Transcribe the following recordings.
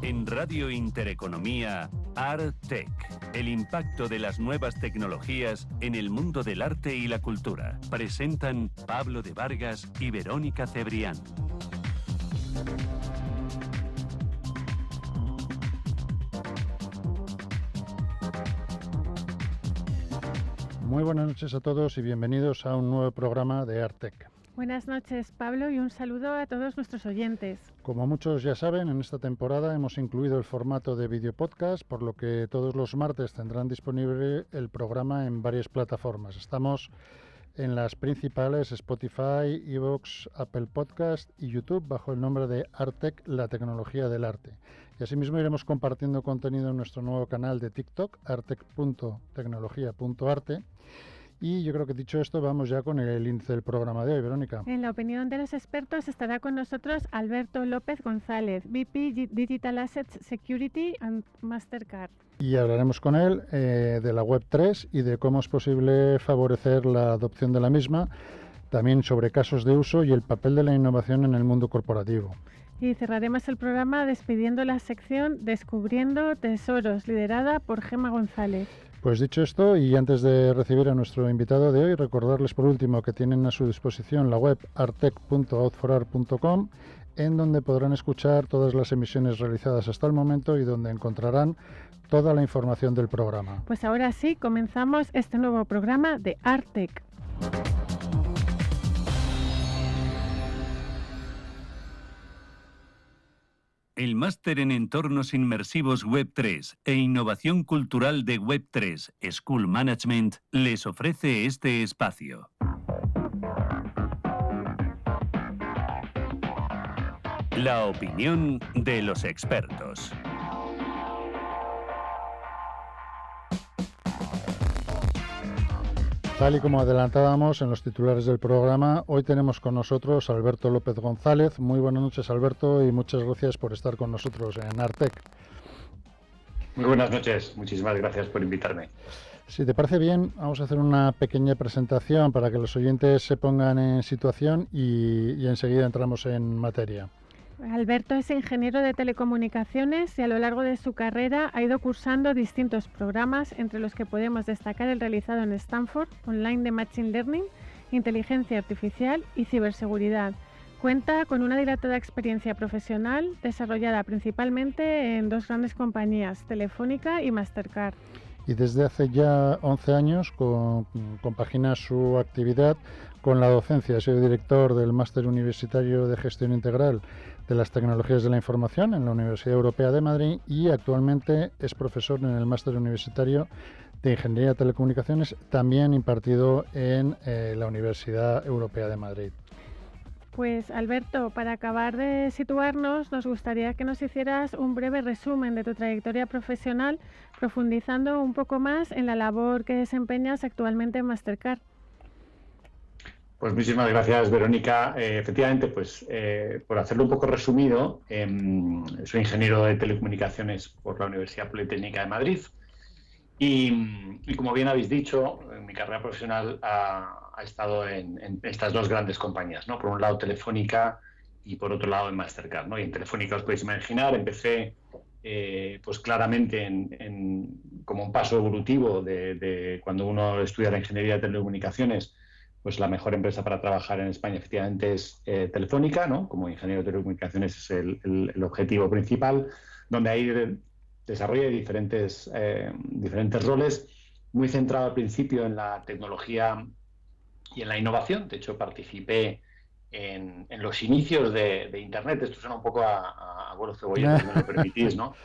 En Radio Intereconomía, ARTech, el impacto de las nuevas tecnologías en el mundo del arte y la cultura. Presentan Pablo de Vargas y Verónica Cebrián. Muy buenas noches a todos y bienvenidos a un nuevo programa de ARTech. Buenas noches, Pablo, y un saludo a todos nuestros oyentes. Como muchos ya saben, en esta temporada hemos incluido el formato de video podcast, por lo que todos los martes tendrán disponible el programa en varias plataformas. Estamos en las principales: Spotify, iVoox, Apple Podcast y YouTube, bajo el nombre de ARTech, la tecnología del arte. Y asimismo iremos compartiendo contenido en nuestro nuevo canal de TikTok, artec.tecnología.arte. Y yo creo que dicho esto, vamos ya con el índice del programa de hoy, Verónica. En la opinión de los expertos estará con nosotros Alberto López González, VP Digital Assets Security and Mastercard. Y hablaremos con él de la Web3 y de cómo es posible favorecer la adopción de la misma, también sobre casos de uso y el papel de la innovación en el mundo corporativo. Y cerraremos el programa despidiendo la sección Descubriendo Tesoros, liderada por Gemma González. Pues dicho esto, y antes de recibir a nuestro invitado de hoy, recordarles por último que tienen a su disposición la web artec.outforart.com, en donde podrán escuchar todas las emisiones realizadas hasta el momento y donde encontrarán toda la información del programa. Pues ahora sí, comenzamos este nuevo programa de ARTech. El máster en entornos inmersivos Web3 e innovación cultural de Web3 School Management les ofrece este espacio. La opinión de los expertos. Tal y como adelantábamos en los titulares del programa, hoy tenemos con nosotros a Alberto López González. Muy buenas noches, Alberto, y muchas gracias por estar con nosotros en ARTech. Muy buenas noches, muchísimas gracias por invitarme. Si te parece bien, vamos a hacer una pequeña presentación para que los oyentes se pongan en situación y enseguida entramos en materia. Alberto es ingeniero de telecomunicaciones y a lo largo de su carrera ha ido cursando distintos programas, entre los que podemos destacar el realizado en Stanford, online de Machine Learning, inteligencia artificial y ciberseguridad. Cuenta con una dilatada experiencia profesional desarrollada principalmente en dos grandes compañías, Telefónica y Mastercard. Y desde hace ya 11 años compagina su actividad con la docencia. Ha sido director del Máster Universitario de Gestión Integral de las Tecnologías de la Información en la Universidad Europea de Madrid y actualmente es profesor en el Máster Universitario de Ingeniería de Telecomunicaciones, también impartido en la Universidad Europea de Madrid. Pues Alberto, para acabar de situarnos, nos gustaría que nos hicieras un breve resumen de tu trayectoria profesional, profundizando un poco más en la labor que desempeñas actualmente en Mastercard. Pues muchísimas gracias, Verónica. Efectivamente, pues por hacerlo un poco resumido, soy ingeniero de telecomunicaciones por la Universidad Politécnica de Madrid y como bien habéis dicho, mi carrera profesional ha estado en estas dos grandes compañías, ¿no? Por un lado Telefónica y por otro lado en Mastercard, ¿no? Y en Telefónica, os podéis imaginar, empecé pues claramente como un paso evolutivo de cuando uno estudia la ingeniería de telecomunicaciones. Pues la mejor empresa para trabajar en España efectivamente es Telefónica, ¿no? Como ingeniero de telecomunicaciones es el objetivo principal, donde ahí desarrollé diferentes roles, muy centrado al principio en la tecnología y en la innovación. De hecho, participé en los inicios de Internet. Esto suena un poco a abuelo cebolleta, si me lo permitís, ¿no?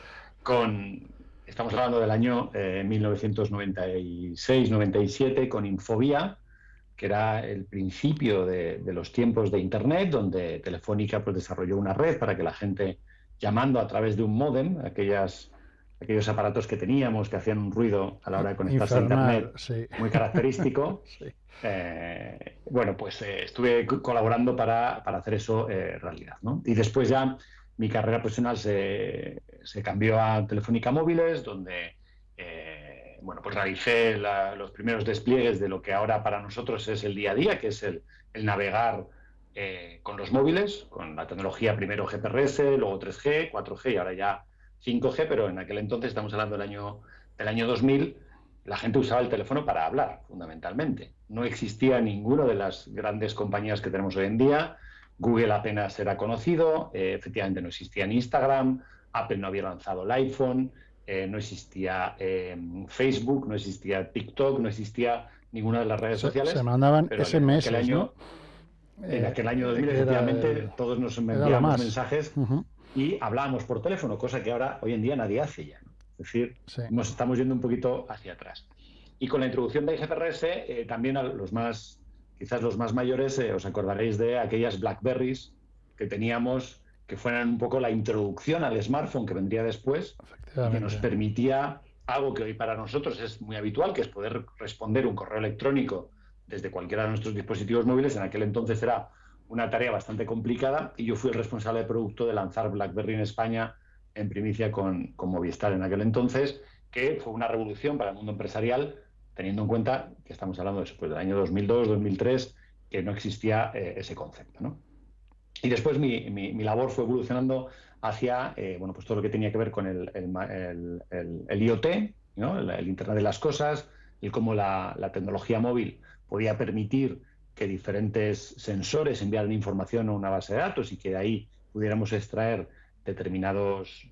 Estamos hablando del año 1996-97 con Infovía, que era el principio de los tiempos de Internet, donde Telefónica pues desarrolló una red para que la gente, llamando a través de un módem, aquellos aparatos que teníamos que hacían un ruido a la hora de conectarse a Internet, sí, muy característico. Sí. Bueno, pues estuve colaborando para hacer eso realidad, ¿no? Y después ya mi carrera profesional se cambió a Telefónica Móviles, donde bueno, pues realicé los primeros despliegues de lo que ahora para nosotros es el día a día, que es el navegar con los móviles, con la tecnología primero GPRS, luego 3G, 4G y ahora ya 5G, pero en aquel entonces, estamos hablando del año 2000, la gente usaba el teléfono para hablar, fundamentalmente. No existía ninguna de las grandes compañías que tenemos hoy en día. Google apenas era conocido, efectivamente no existía en Instagram, Apple no había lanzado el iPhone, no existía Facebook, no existía TikTok, no existía ninguna de las redes sociales. Se mandaban pero SMS, en aquel año, ¿no? En aquel año 2000, efectivamente, todos nos enviábamos mensajes y hablábamos por teléfono, cosa que ahora, hoy en día, nadie hace ya, ¿no? Es decir, nos estamos yendo un poquito hacia atrás. Y con la introducción de GPRS, también a quizás los más mayores, os acordaréis de aquellas Blackberries que teníamos, que fueran un poco la introducción al smartphone que vendría después, y que nos permitía algo que hoy para nosotros es muy habitual, que es poder responder un correo electrónico desde cualquiera de nuestros dispositivos móviles. En aquel entonces era una tarea bastante complicada y yo fui el responsable de producto de lanzar BlackBerry en España en primicia con Movistar en aquel entonces, que fue una revolución para el mundo empresarial, teniendo en cuenta que estamos hablando después del año 2002, 2003, que no existía ese concepto, ¿no? Y después mi labor fue evolucionando hacia pues todo lo que tenía que ver con el IoT, ¿no? el Internet de las Cosas, y cómo la tecnología móvil podía permitir que diferentes sensores enviaran información a una base de datos y que de ahí pudiéramos extraer determinados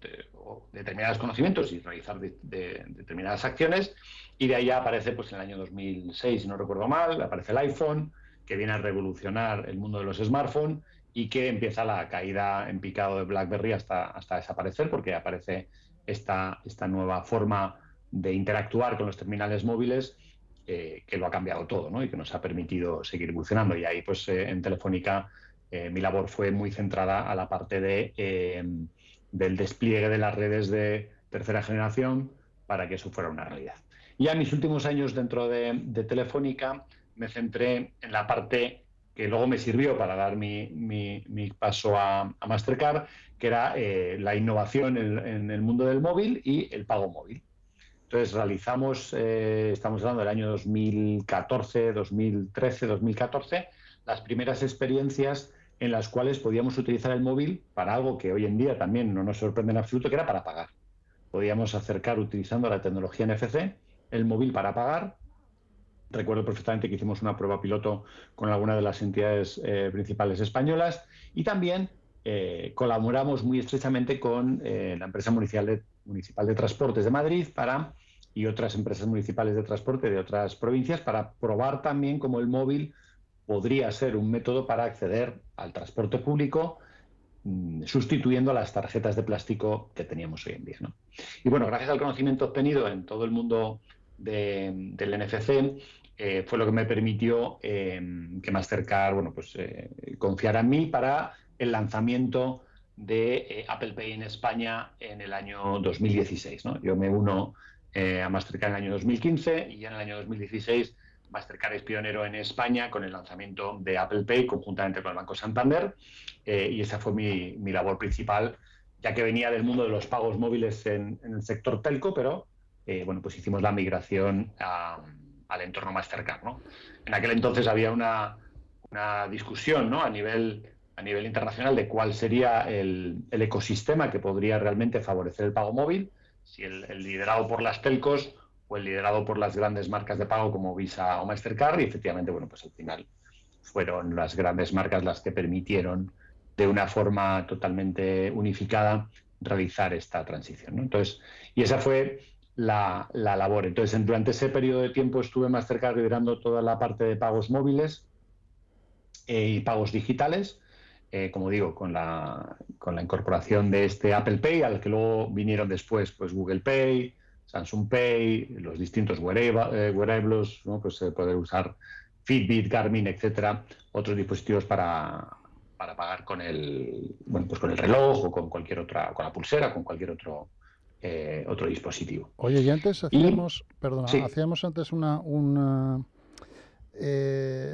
conocimientos y realizar determinadas acciones. Y de ahí ya aparece, pues en el año 2006, si no recuerdo mal, aparece el iPhone, que viene a revolucionar el mundo de los smartphones y que empieza la caída en picado de BlackBerry hasta desaparecer, porque aparece esta nueva forma de interactuar con los terminales móviles que lo ha cambiado todo, ¿no? Y que nos ha permitido seguir evolucionando. Y ahí, pues, en Telefónica, mi labor fue muy centrada a la parte del despliegue de las redes de tercera generación para que eso fuera una realidad. Y ya en mis últimos años dentro de Telefónica me centré en la parte que luego me sirvió para dar mi paso a Mastercard, que era la innovación en el mundo del móvil y el pago móvil. Entonces realizamos, estamos hablando del año 2014, 2013, 2014, las primeras experiencias en las cuales podíamos utilizar el móvil para algo que hoy en día también no nos sorprende en absoluto, que era para pagar. Podíamos acercar, utilizando la tecnología NFC, el móvil para pagar. Recuerdo perfectamente que hicimos una prueba piloto con alguna de las entidades principales españolas y también colaboramos muy estrechamente con la empresa municipal de transportes de Madrid y otras empresas municipales de transporte de otras provincias para probar también cómo el móvil podría ser un método para acceder al transporte público, sustituyendo las tarjetas de plástico que teníamos hoy en día, ¿no? Y bueno, gracias al conocimiento obtenido en todo el mundo del NFC, fue lo que me permitió que Mastercard confiara en mí para el lanzamiento de Apple Pay en España en el año 2016, ¿no? Yo me uno a Mastercard en el año 2015 y ya en el año 2016 Mastercard es pionero en España con el lanzamiento de Apple Pay conjuntamente con el Banco Santander, y esa fue mi labor principal, ya que venía del mundo de los pagos móviles en el sector telco, pero pues hicimos la migración al entorno Mastercard, ¿no? En aquel entonces había una discusión, ¿no? a nivel internacional de cuál sería el ecosistema que podría realmente favorecer el pago móvil, si el liderado por las telcos o el liderado por las grandes marcas de pago como Visa o Mastercard, y efectivamente, pues al final fueron las grandes marcas las que permitieron de una forma totalmente unificada realizar esta transición, ¿no? Entonces, y esa fue la labor. Entonces, durante ese periodo de tiempo estuve en Mastercard liderando toda la parte de pagos móviles y pagos digitales, como digo, con la incorporación de este Apple Pay, al que luego vinieron después pues Google Pay, Samsung Pay, los distintos wearables, ¿no? Pues poder usar Fitbit, Garmin, etcétera, otros dispositivos para pagar con el reloj o con cualquier otra, con la pulsera, con cualquier otro dispositivo. Oye, y antes hacíamos, sí. hacíamos antes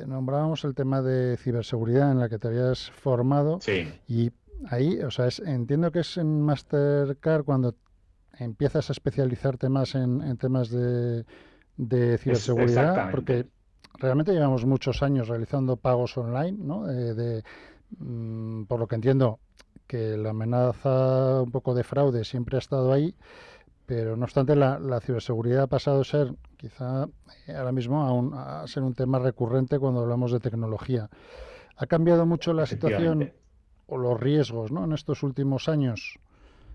nombrábamos el tema de ciberseguridad en la que te habías formado. Sí. Y ahí, o sea, entiendo que es en Mastercard cuando empiezas a especializarte más en temas de ciberseguridad, porque realmente llevamos muchos años realizando pagos online, ¿no? Por lo que entiendo que la amenaza un poco de fraude siempre ha estado ahí, pero no obstante la ciberseguridad ha pasado a ser, quizá ahora mismo, a ser un tema recurrente cuando hablamos de tecnología. ¿Ha cambiado mucho la situación o los riesgos, ¿no?, en estos últimos años?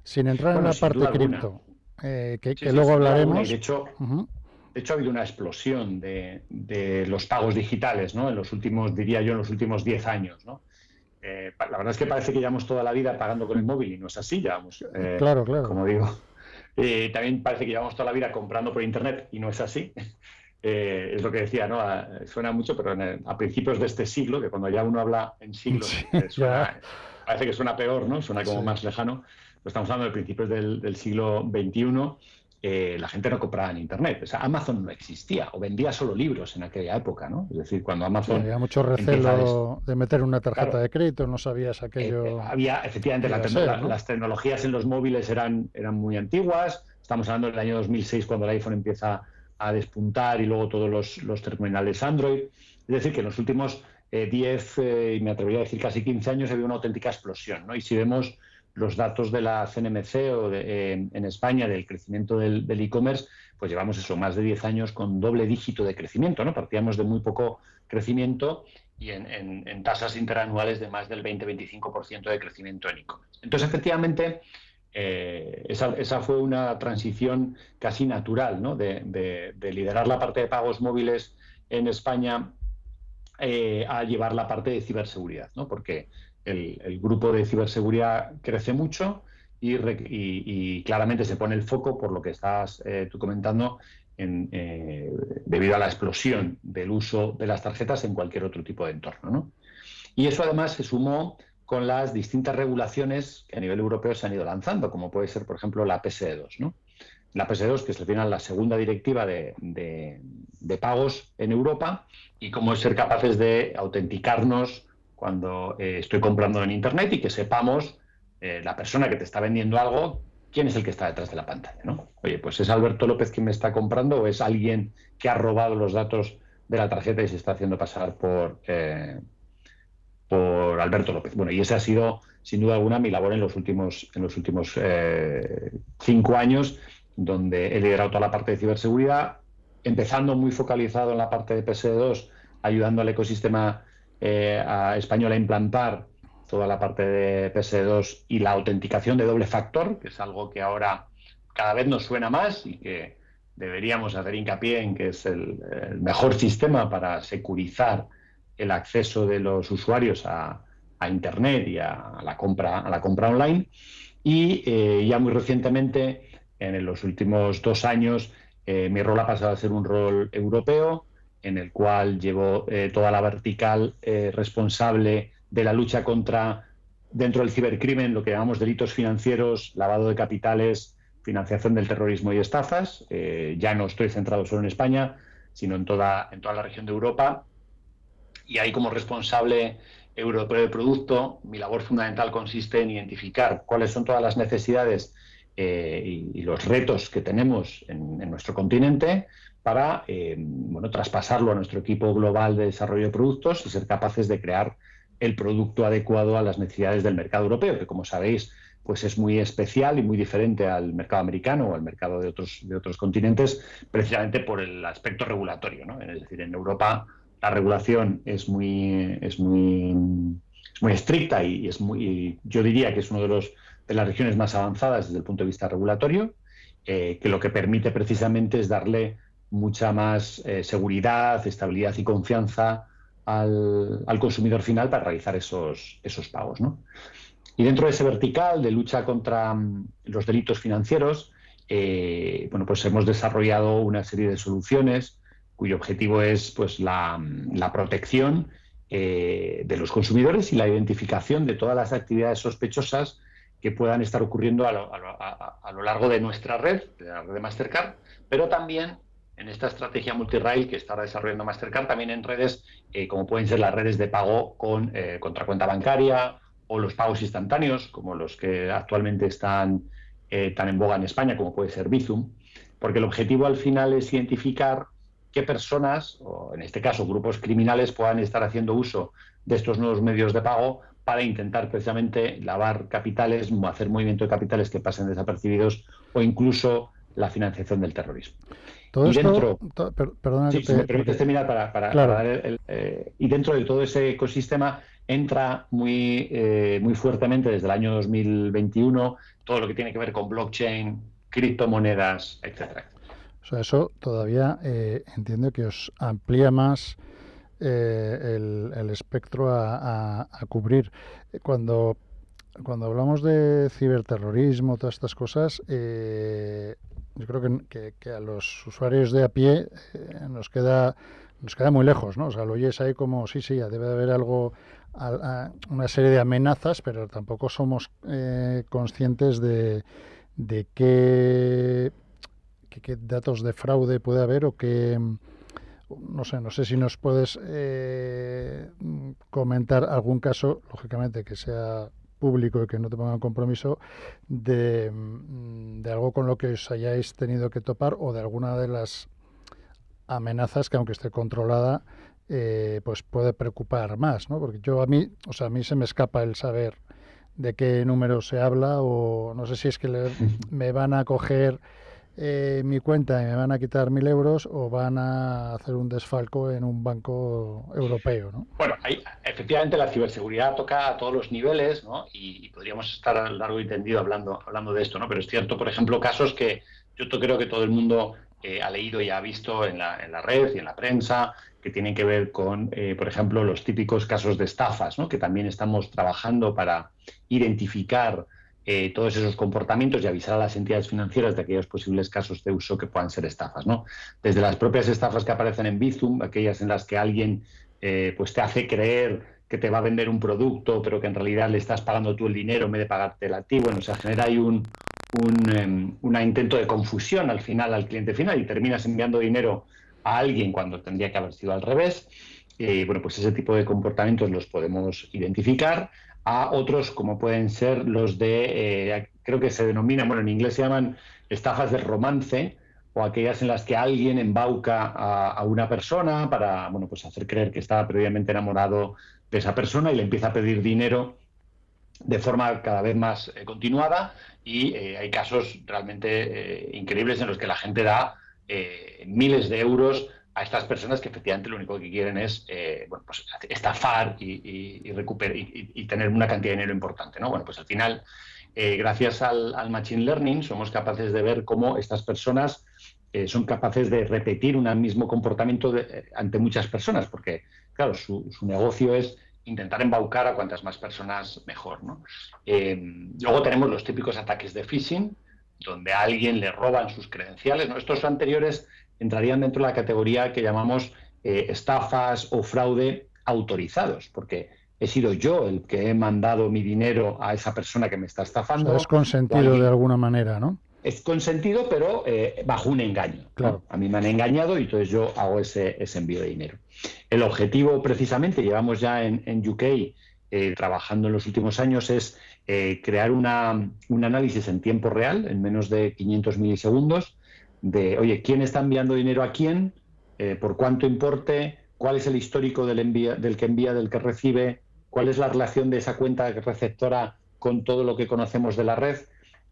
Sin entrar en la parte cripto, que luego hablaremos. De hecho, ha habido una explosión de los pagos digitales, ¿no?, en los últimos, diría yo, en los últimos 10 años, ¿no? La verdad es que parece que llevamos toda la vida pagando con el móvil y no es así, llevamos, claro. Como digo, también parece que llevamos toda la vida comprando por internet y no es así. Es lo que decía, ¿no? Suena mucho, pero a principios de este siglo, que cuando ya uno habla en siglos, parece que suena peor, ¿no? Suena como más lejano. Pero estamos hablando de principios del siglo XXI. La gente no compraba en internet. O sea, Amazon no existía o vendía solo libros en aquella época, ¿no? Es decir, cuando Amazon... había mucho recelo de meter una tarjeta de crédito, no sabías aquello... había, efectivamente, las tecnologías en los móviles eran muy antiguas. Estamos hablando del año 2006, cuando el iPhone empieza a despuntar y luego todos los terminales Android. Es decir, que en los últimos 10, y me atrevería a decir casi 15 años, ha habido una auténtica explosión, ¿no? Y si vemos los datos de la CNMC en España del crecimiento del e-commerce, pues llevamos eso, más de 10 años con doble dígito de crecimiento, ¿no? Partíamos de muy poco crecimiento y en tasas interanuales de más del 20-25% de crecimiento en e-commerce. Entonces, efectivamente, esa fue una transición casi natural, ¿no?, de liderar la parte de pagos móviles en España a llevar la parte de ciberseguridad, ¿no? Porque el grupo de ciberseguridad crece mucho y claramente se pone el foco, por lo que estás tú comentando, debido a la explosión del uso de las tarjetas en cualquier otro tipo de entorno, ¿no? Y eso además se sumó con las distintas regulaciones que a nivel europeo se han ido lanzando, como puede ser, por ejemplo, la PSD2, ¿no? La PSD2, que es al final la segunda directiva de pagos en Europa, y cómo es ser capaces de autenticarnos cuando estoy comprando en Internet y que sepamos, la persona que te está vendiendo algo, quién es el que está detrás de la pantalla, ¿no? Oye, pues ¿es Alberto López quien me está comprando o es alguien que ha robado los datos de la tarjeta y se está haciendo pasar por Alberto López? Bueno, y esa ha sido, sin duda alguna, mi labor en los últimos 5 años, donde he liderado toda la parte de ciberseguridad, empezando muy focalizado en la parte de PSD2, ayudando al ecosistema español a implantar toda la parte de PSD2 y la autenticación de doble factor, que es algo que ahora cada vez nos suena más y que deberíamos hacer hincapié en que es el mejor sistema para securizar el acceso de los usuarios a Internet y a la compra online. Y ya muy recientemente, en los últimos 2 años, mi rol ha pasado a ser un rol europeo, en el cual llevo toda la vertical responsable de la lucha dentro del cibercrimen, lo que llamamos delitos financieros, lavado de capitales, financiación del terrorismo y estafas. Ya no estoy centrado solo en España, sino en toda la región de Europa. Y ahí, como responsable europeo de producto, mi labor fundamental consiste en identificar cuáles son todas las necesidades y los retos que tenemos en nuestro continente para traspasarlo a nuestro equipo global de desarrollo de productos y ser capaces de crear el producto adecuado a las necesidades del mercado europeo, que, como sabéis, pues es muy especial y muy diferente al mercado americano o al mercado de otros continentes, precisamente por el aspecto regulatorio, ¿no? Es decir, en Europa la regulación es muy estricta y yo diría que es una de las regiones más avanzadas desde el punto de vista regulatorio, que lo que permite precisamente es darle mucha más seguridad, estabilidad y confianza al consumidor final para realizar esos pagos, ¿no? Y dentro de ese vertical de lucha contra los delitos financieros, pues hemos desarrollado una serie de soluciones cuyo objetivo es, pues, la protección de los consumidores y la identificación de todas las actividades sospechosas que puedan estar ocurriendo a lo largo de nuestra red, de la red de Mastercard, pero también en esta estrategia multirail que está desarrollando Mastercard, también en redes como pueden ser las redes de pago contra cuenta bancaria o los pagos instantáneos, como los que actualmente están tan en boga en España, como puede ser Bizum, porque el objetivo al final es identificar qué personas, o en este caso grupos criminales, puedan estar haciendo uso de estos nuevos medios de pago para intentar precisamente lavar capitales, hacer movimiento de capitales que pasen desapercibidos o incluso la financiación del terrorismo. Todo y esto, dentro, perdona sí, que si me permites terminar para claro. dar y dentro de todo ese ecosistema entra muy fuertemente desde el año 2021 todo lo que tiene que ver con blockchain, criptomonedas, etcétera. O sea, eso todavía entiendo que os amplía más el espectro a cubrir. Cuando hablamos de ciberterrorismo, todas estas cosas, yo creo que a los usuarios de a pie nos queda muy lejos, ¿no? O sea, lo oyes ahí como, sí, ya debe de haber algo, una serie de amenazas, pero tampoco somos conscientes de qué datos de fraude puede haber o qué... No sé si nos puedes comentar algún caso, lógicamente que sea público y que no te pongan compromiso, de algo con lo que os hayáis tenido que topar o de alguna de las amenazas que, aunque esté controlada, pues puede preocupar más, ¿no? Porque a mí se me escapa el saber de qué número se habla, o no sé si es que me van a coger mi cuenta y me van a quitar 1.000 euros o van a hacer un desfalco en un banco europeo, ¿no? Bueno, efectivamente la ciberseguridad toca a todos los niveles, ¿no? Y podríamos estar largo y tendido hablando de esto, ¿no? Pero es cierto, por ejemplo, casos que yo creo que todo el mundo ha leído y ha visto en la red y en la prensa, que tienen que ver con, por ejemplo, los típicos casos de estafas, ¿no? Que también estamos trabajando para identificar todos esos comportamientos y avisar a las entidades financieras de aquellos posibles casos de uso que puedan ser estafas, ¿no? Desde las propias estafas que aparecen en Bizum, aquellas en las que alguien pues te hace creer que te va a vender un producto, pero que en realidad le estás pagando tú el dinero en vez de pagarte el activo. Bueno, o sea, genera ahí un intento de confusión al final, al cliente final, y terminas enviando dinero a alguien cuando tendría que haber sido al revés. Bueno, pues ese tipo de comportamientos los podemos identificar. A otros, como pueden ser los de, creo que se denominan, bueno, en inglés se llaman estafas de romance, o aquellas en las que alguien embauca a una persona para, bueno, pues hacer creer que estaba previamente enamorado de esa persona y le empieza a pedir dinero de forma cada vez más continuada, y hay casos realmente increíbles en los que la gente da miles de euros a estas personas que efectivamente lo único que quieren es bueno, pues estafar y tener una cantidad de dinero importante, ¿no? Bueno, pues al final, gracias al Machine Learning, somos capaces de ver cómo estas personas son capaces de repetir un mismo comportamiento ante muchas personas, porque, claro, su negocio es intentar embaucar a cuantas más personas mejor, ¿no? Luego tenemos los típicos ataques de phishing, donde a alguien le roban sus credenciales, ¿no? Estos anteriores entrarían dentro de la categoría que llamamos estafas o fraude autorizados, porque he sido yo el que he mandado mi dinero a esa persona que me está estafando. O sea, es consentido de alguna manera, ¿no? Es consentido, pero bajo un engaño, ¿no? Claro. A mí me han engañado y entonces yo hago ese envío de dinero. El objetivo, precisamente, llevamos ya en UK trabajando en los últimos años, es crear un análisis en tiempo real, en menos de 500 milisegundos, de, oye, ¿quién está enviando dinero a quién? ¿Por cuánto importe? ¿Cuál es el histórico del que envía, del que recibe? ¿Cuál es la relación de esa cuenta receptora con todo lo que conocemos de la red?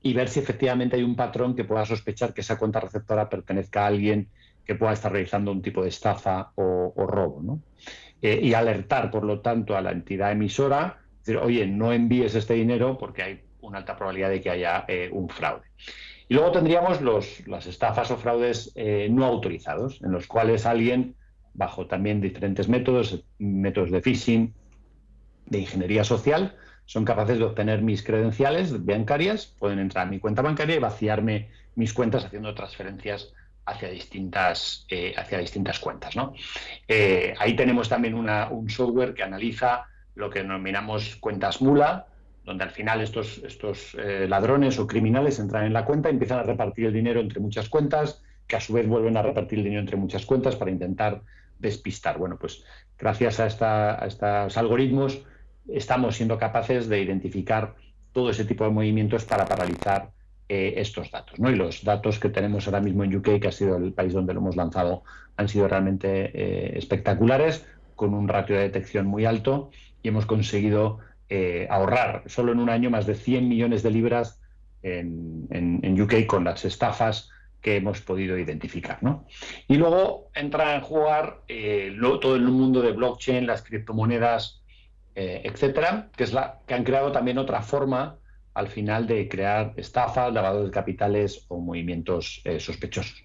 Y ver si efectivamente hay un patrón que pueda sospechar que esa cuenta receptora pertenezca a alguien que pueda estar realizando un tipo de estafa o robo, ¿no? Y alertar, por lo tanto, a la entidad emisora, decir, oye, no envíes este dinero porque hay una alta probabilidad de que haya un fraude. Y luego tendríamos las estafas o fraudes no autorizados, en los cuales alguien, bajo también diferentes métodos de phishing, de ingeniería social, son capaces de obtener mis credenciales bancarias, pueden entrar a mi cuenta bancaria y vaciarme mis cuentas haciendo transferencias hacia distintas cuentas, ¿no? Ahí tenemos también un software que analiza lo que denominamos cuentas mula, donde al final estos ladrones o criminales entran en la cuenta y empiezan a repartir el dinero entre muchas cuentas, que a su vez vuelven a repartir el dinero entre muchas cuentas para intentar despistar. Bueno, pues gracias a estos algoritmos estamos siendo capaces de identificar todo ese tipo de movimientos para paralizar estos datos, ¿no? Y los datos que tenemos ahora mismo en UK, que ha sido el país donde lo hemos lanzado, han sido realmente espectaculares, con un ratio de detección muy alto, y hemos conseguido ahorrar solo en un año más de 100 millones de libras en UK con las estafas que hemos podido identificar, ¿no? Y luego entra en jugar todo el mundo de blockchain, las criptomonedas, etcétera, que han creado también otra forma al final de crear estafas, lavado de capitales o movimientos sospechosos.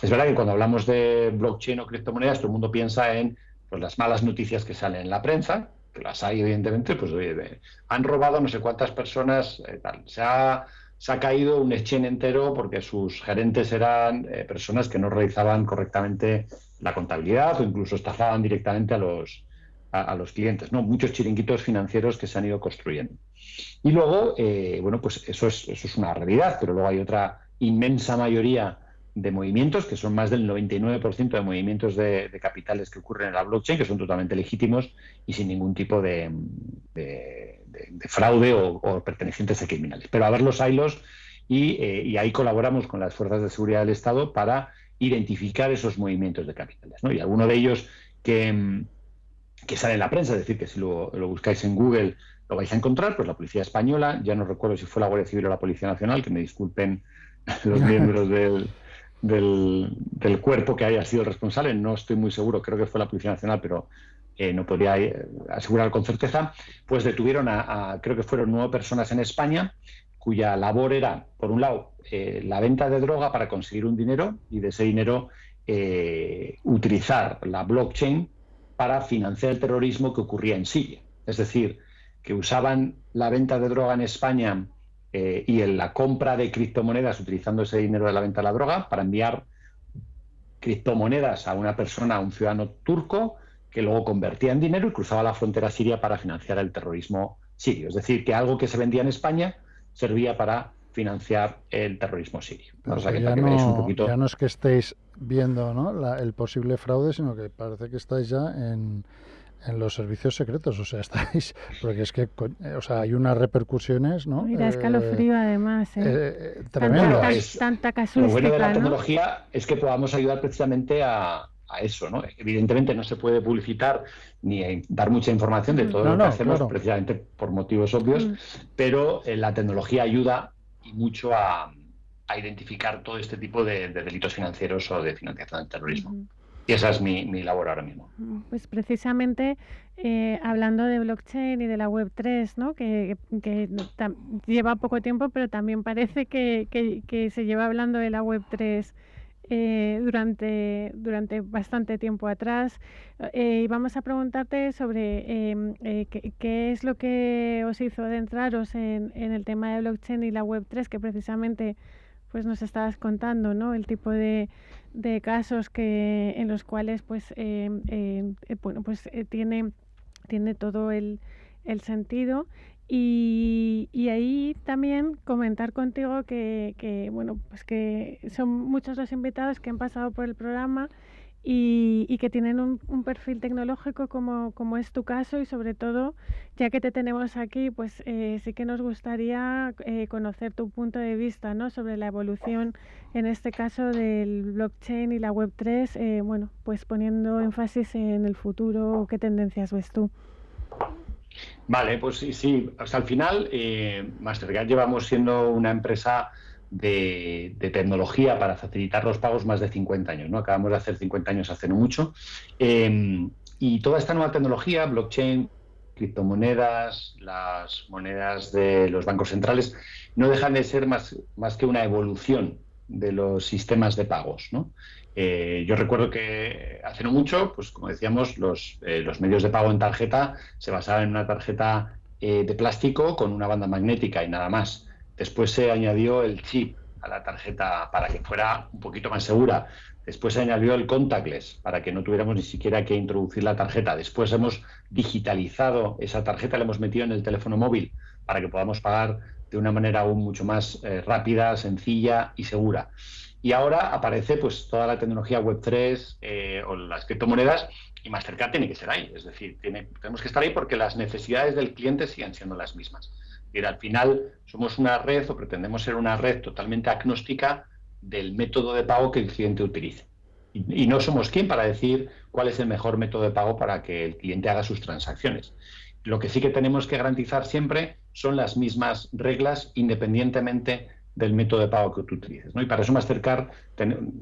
Es verdad que cuando hablamos de blockchain o criptomonedas, todo el mundo piensa en pues, las malas noticias que salen en la prensa, que las hay evidentemente, pues oye, han robado no sé cuántas personas, tal. Se ha caído un exchange entero porque sus gerentes eran personas que no realizaban correctamente la contabilidad o incluso estafaban directamente a los clientes, ¿no? Muchos chiringuitos financieros que se han ido construyendo. Y luego, bueno, pues eso es una realidad, pero luego hay otra inmensa mayoría de movimientos, que son más del 99% de movimientos de capitales que ocurren en la blockchain, que son totalmente legítimos y sin ningún tipo de fraude o pertenecientes a criminales. Pero a ver los hilos y ahí colaboramos con las fuerzas de seguridad del Estado para identificar esos movimientos de capitales, ¿no? Y alguno de ellos que sale en la prensa, es decir, que si lo buscáis en Google lo vais a encontrar, pues la Policía Española, ya no recuerdo si fue la Guardia Civil o la Policía Nacional, que me disculpen los miembros del cuerpo que haya sido el responsable, no estoy muy seguro, creo que fue la Policía Nacional, pero no podría asegurar con certeza, pues detuvieron creo que fueron 9 personas en España, cuya labor era, por un lado, la venta de droga para conseguir un dinero y de ese dinero utilizar la blockchain para financiar el terrorismo que ocurría en Siria. Es decir, que usaban la venta de droga en España y en la compra de criptomonedas utilizando ese dinero de la venta de la droga para enviar criptomonedas a una persona, a un ciudadano turco, que luego convertía en dinero y cruzaba la frontera siria para financiar el terrorismo sirio. Es decir, que algo que se vendía en España servía para financiar el terrorismo sirio. Pero o sea, que ya, para que veáis un poquito... ya no es que estéis viendo, ¿no?, el posible fraude, sino que parece que estáis ya en los servicios secretos, o sea, estáis, porque es que, o sea, hay unas repercusiones, ¿no? Mira, escalofrío además, tremendo. Tanta casuística, lo bueno de la ¿no? tecnología es que podamos ayudar precisamente a eso, ¿no? Evidentemente no se puede publicitar ni dar mucha información de todo lo que hacemos, claro, precisamente por motivos obvios, pero la tecnología ayuda y mucho a identificar todo este tipo de delitos financieros o de financiación del terrorismo. Y esa es mi labor ahora mismo. Pues precisamente hablando de blockchain y de la Web3, ¿no?, que lleva poco tiempo, pero también parece que se lleva hablando de la Web3 durante bastante tiempo atrás. Y vamos a preguntarte sobre qué es lo que os hizo adentraros en el tema de blockchain y la Web3, que precisamente pues nos estabas contando, ¿no?, el tipo de casos en los cuales pues bueno, pues tiene todo el sentido. Y ahí también comentar contigo que bueno, pues que son muchos los invitados que han pasado por el programa y que tienen un perfil tecnológico como es tu caso, y sobre todo, ya que te tenemos aquí, pues sí que nos gustaría conocer tu punto de vista, ¿no?, sobre la evolución, en este caso, del blockchain y la Web3, bueno, pues poniendo énfasis en el futuro. ¿Qué tendencias ves tú? Vale, pues sí. O sea, al final, Mastercard llevamos siendo una empresa de tecnología para facilitar los pagos más de 50 años, ¿no? Acabamos de hacer 50 años hace no mucho. Y toda esta nueva tecnología, blockchain, criptomonedas, las monedas de los bancos centrales, no dejan de ser más que una evolución de los sistemas de pagos, ¿no? Yo recuerdo que hace no mucho, pues como decíamos, los medios de pago en tarjeta se basaban en una tarjeta de plástico con una banda magnética y nada más. Después se añadió el chip a la tarjeta para que fuera un poquito más segura. Después se añadió el contactless para que no tuviéramos ni siquiera que introducir la tarjeta. Después hemos digitalizado esa tarjeta, la hemos metido en el teléfono móvil para que podamos pagar de una manera aún mucho más rápida, sencilla y segura. Y ahora aparece pues toda la tecnología Web3 o las criptomonedas, y Mastercard tiene que ser ahí. Es decir, tenemos que estar ahí porque las necesidades del cliente siguen siendo las mismas. Y al final somos una red, o pretendemos ser una red totalmente agnóstica del método de pago que el cliente utilice. Y no somos quien para decir cuál es el mejor método de pago para que el cliente haga sus transacciones. Lo que sí que tenemos que garantizar siempre son las mismas reglas independientemente del método de pago que tú utilices, ¿no? Y para eso Mastercard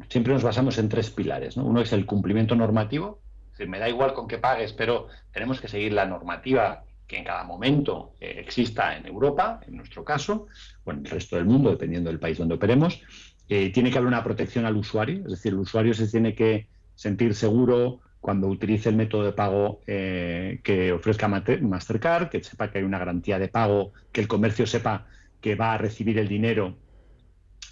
siempre nos basamos en 3 pilares, ¿no? Uno es el cumplimiento normativo, es decir, me da igual con qué pagues, pero tenemos que seguir la normativa que en cada momento exista en Europa, en nuestro caso, o en el resto del mundo, dependiendo del país donde operemos. Tiene que haber una protección al usuario, es decir, el usuario se tiene que sentir seguro cuando utilice el método de pago que ofrezca Mastercard, que sepa que hay una garantía de pago, que el comercio sepa que va a recibir el dinero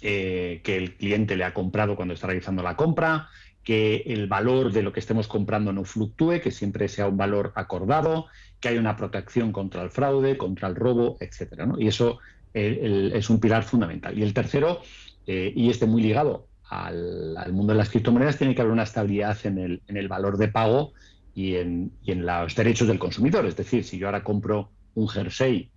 que el cliente le ha comprado cuando está realizando la compra, que el valor de lo que estemos comprando no fluctúe, que siempre sea un valor acordado, que haya una protección contra el fraude, contra el robo, etcétera, ¿no? Y eso es un pilar fundamental. Y el tercero, y muy ligado al mundo de las criptomonedas, tiene que haber una estabilidad en el valor de pago y en los derechos del consumidor. Es decir, si yo ahora compro un jersey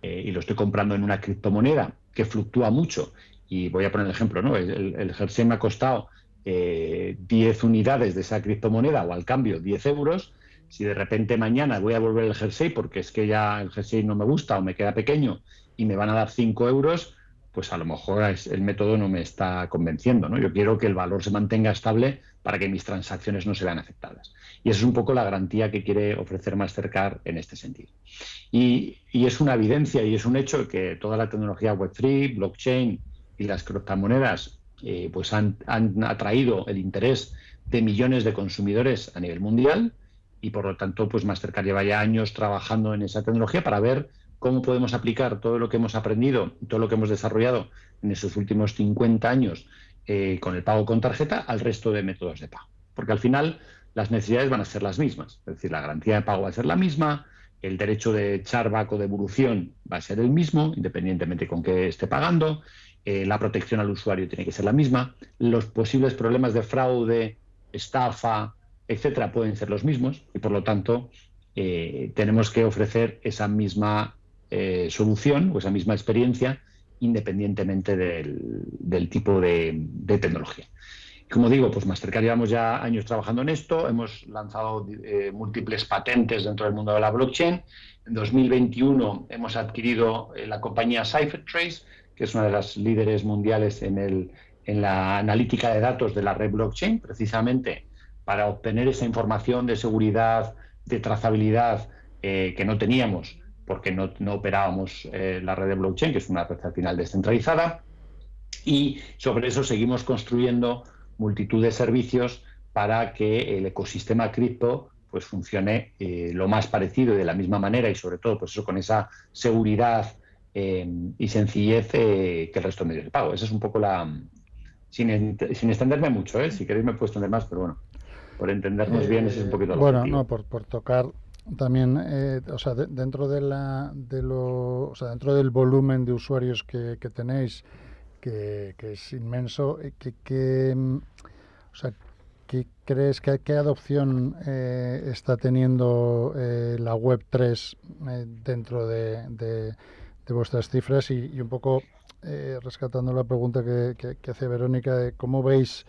y lo estoy comprando en una criptomoneda que fluctúa mucho, y voy a poner el ejemplo, ¿no? El jersey me ha costado 10 unidades de esa criptomoneda o al cambio 10 euros. Si de repente mañana voy a volver el jersey porque es que ya el jersey no me gusta o me queda pequeño y me van a dar 5 euros, pues a lo mejor el método no me está convenciendo, ¿no? Yo quiero que el valor se mantenga estable para que mis transacciones no se vean afectadas. Y esa es un poco la garantía que quiere ofrecer Mastercard en este sentido. Y es una evidencia y es un hecho que toda la tecnología Web3, blockchain y las criptomonedas pues han atraído el interés de millones de consumidores a nivel mundial, y por lo tanto pues Mastercard lleva ya años trabajando en esa tecnología para ver cómo podemos aplicar todo lo que hemos aprendido, todo lo que hemos desarrollado en esos últimos 50 años con el pago con tarjeta al resto de métodos de pago. Porque al final las necesidades van a ser las mismas. Es decir, la garantía de pago va a ser la misma, el derecho de chargeback o devolución va a ser el mismo, independientemente con qué esté pagando, la protección al usuario tiene que ser la misma, los posibles problemas de fraude, estafa, etcétera, pueden ser los mismos, y por lo tanto tenemos que ofrecer esa misma solución o esa misma experiencia independientemente del tipo de tecnología. Como digo, pues Mastercard llevamos ya años trabajando en esto, hemos lanzado múltiples patentes dentro del mundo de la blockchain. En 2021 hemos adquirido la compañía CipherTrace, que es una de las líderes mundiales en la analítica de datos de la red blockchain, precisamente para obtener esa información de seguridad, de trazabilidad que no teníamos porque no operábamos la red de blockchain, que es una red al final descentralizada, y sobre eso seguimos construyendo multitud de servicios para que el ecosistema cripto pues funcione lo más parecido y de la misma manera, y sobre todo pues eso, con esa seguridad y sencillez que el resto de medios de pago. Esa es un poco la... Sin extenderme mucho, si queréis me puedo extender más, pero bueno, por entendernos bien, ese es un poquito el bueno, objetivo. No, por tocar también, dentro dentro del volumen de usuarios que tenéis, que es inmenso, ¿qué crees qué adopción está teniendo la Web3 dentro de vuestras cifras? Y un poco rescatando la pregunta que hace Verónica de cómo veis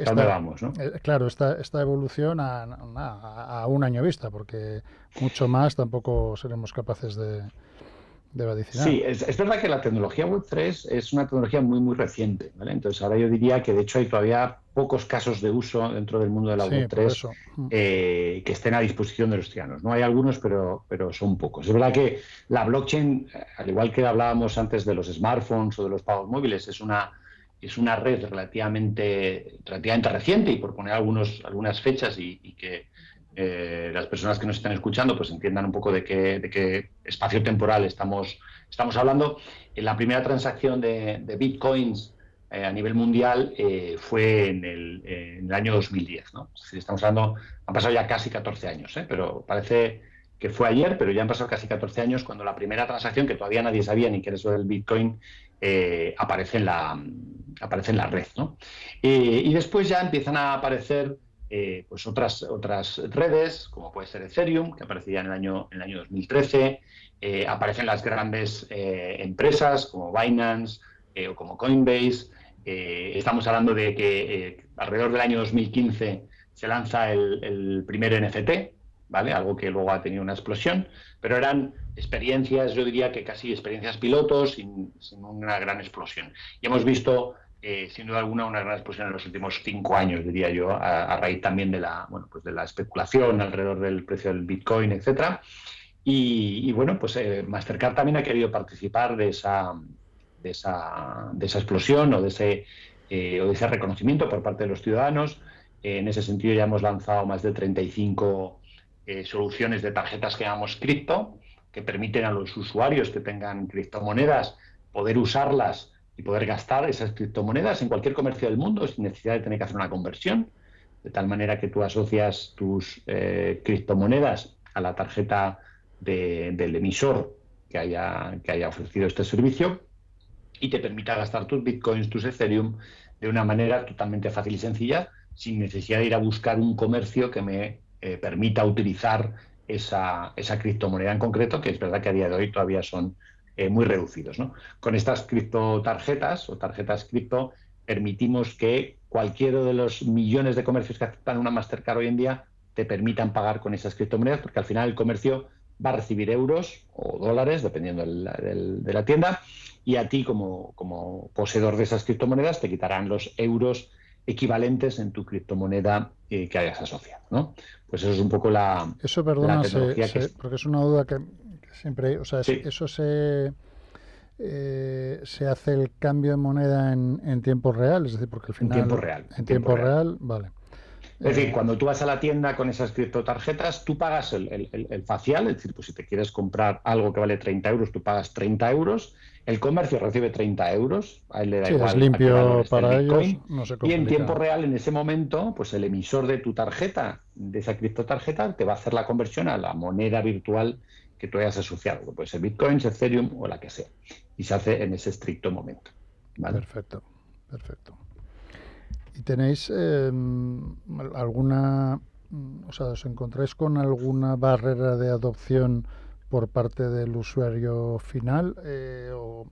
¿dónde vamos, ¿no? Claro, esta evolución a un año vista, porque mucho más tampoco seremos capaces de vaticinar. Sí, es verdad que la tecnología Web3 es una tecnología muy, muy reciente, ¿vale? Entonces ahora yo diría que de hecho hay todavía pocos casos de uso dentro del mundo de la Web3 que estén a disposición de los ciudadanos. No hay algunos, pero son pocos. Es verdad que la blockchain, al igual que hablábamos antes de los smartphones o de los pagos móviles, es una red relativamente reciente, y por poner algunas fechas y que las personas que nos están escuchando pues entiendan un poco de qué espacio temporal estamos hablando. La primera transacción de bitcoins a nivel mundial fue en el año 2010, ¿no? Es decir, estamos hablando, han pasado ya casi 14 años, pero parece que fue ayer, pero ya han pasado casi 14 años cuando la primera transacción, que todavía nadie sabía ni qué era eso del bitcoin, aparece en la red, ¿no? Y después ya empiezan a aparecer pues otras redes, como puede ser Ethereum, que aparecía en el año 2013, aparecen las grandes empresas como Binance o como Coinbase. Estamos hablando de que alrededor del año 2015 se lanza el primer NFT, ¿vale? Algo que luego ha tenido una explosión, pero eran experiencias, yo diría que casi experiencias pilotos sin una gran explosión. Y hemos visto, sin duda alguna, una gran explosión en los últimos 5 años, diría yo, a raíz también de la, bueno, pues de la especulación alrededor del precio del Bitcoin, etcétera. Y bueno, pues Mastercard también ha querido participar de esa explosión o de ese reconocimiento por parte de los ciudadanos. En ese sentido ya hemos lanzado más de 35 soluciones de tarjetas que llamamos cripto, que permiten a los usuarios que tengan criptomonedas poder usarlas y poder gastar esas criptomonedas en cualquier comercio del mundo sin necesidad de tener que hacer una conversión, de tal manera que tú asocias tus criptomonedas a la tarjeta del emisor que haya ofrecido este servicio y te permita gastar tus bitcoins, tus Ethereum, de una manera totalmente fácil y sencilla, sin necesidad de ir a buscar un comercio que me permita utilizar esa criptomoneda en concreto, que es verdad que a día de hoy todavía son muy reducidos, ¿no? Con estas criptotarjetas o tarjetas cripto permitimos que cualquiera de los millones de comercios que aceptan una Mastercard hoy en día te permitan pagar con esas criptomonedas, porque al final el comercio va a recibir euros o dólares, dependiendo de la tienda, y a ti como poseedor de esas criptomonedas te quitarán los euros equivalentes en tu criptomoneda que hayas asociado, ¿no? Pues eso es un poco la tecnología porque es una duda que siempre hay, o sea, sí. Eso se hace el cambio de moneda en tiempo real, es decir, porque al final... En tiempo real, vale. Es decir, cuando tú vas a la tienda con esas criptotarjetas, tú pagas el facial, es decir, pues si te quieres comprar algo que vale 30 euros, tú pagas 30 euros, el comercio recibe 30 euros, a él le da igual. Es limpio para Bitcoin, ellos, no se complica. Y en tiempo real, en ese momento, pues el emisor de tu tarjeta, de esa criptotarjeta, te va a hacer la conversión a la moneda virtual que tú hayas asociado, que puede ser Bitcoin, Ethereum o la que sea, y se hace en ese estricto momento, ¿vale? Perfecto. ¿Y tenéis alguna, o sea, os encontráis con alguna barrera de adopción por parte del usuario final o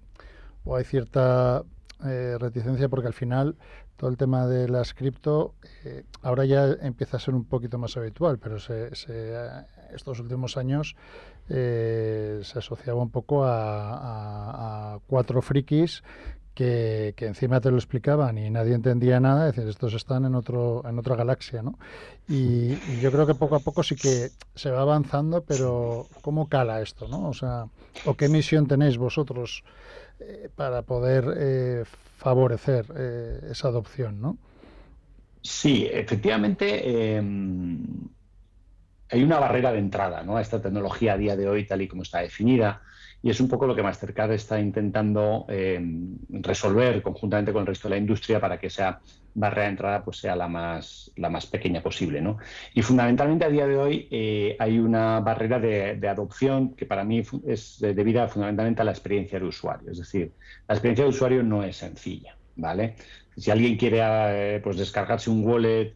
hay cierta reticencia? Porque al final todo el tema de las cripto ahora ya empieza a ser un poquito más habitual, pero estos últimos años se asociaba un poco a 4 frikis que encima te lo explicaban y nadie entendía nada, es decir, estos están en otra galaxia, ¿no? Y yo creo que poco a poco sí que se va avanzando, pero ¿cómo cala esto, no? O sea, ¿o qué misión tenéis vosotros para poder favorecer esa adopción, ¿no? Sí, efectivamente hay una barrera de entrada, ¿no?, a esta tecnología a día de hoy, tal y como está definida. Y es un poco lo que Mastercard está intentando resolver conjuntamente con el resto de la industria para que esa barrera de entrada pues sea la más pequeña posible, ¿no? Y fundamentalmente a día de hoy hay una barrera de adopción que para mí es debida fundamentalmente a la experiencia de usuario. Es decir, la experiencia de usuario no es sencilla, ¿vale? Si alguien quiere pues descargarse un wallet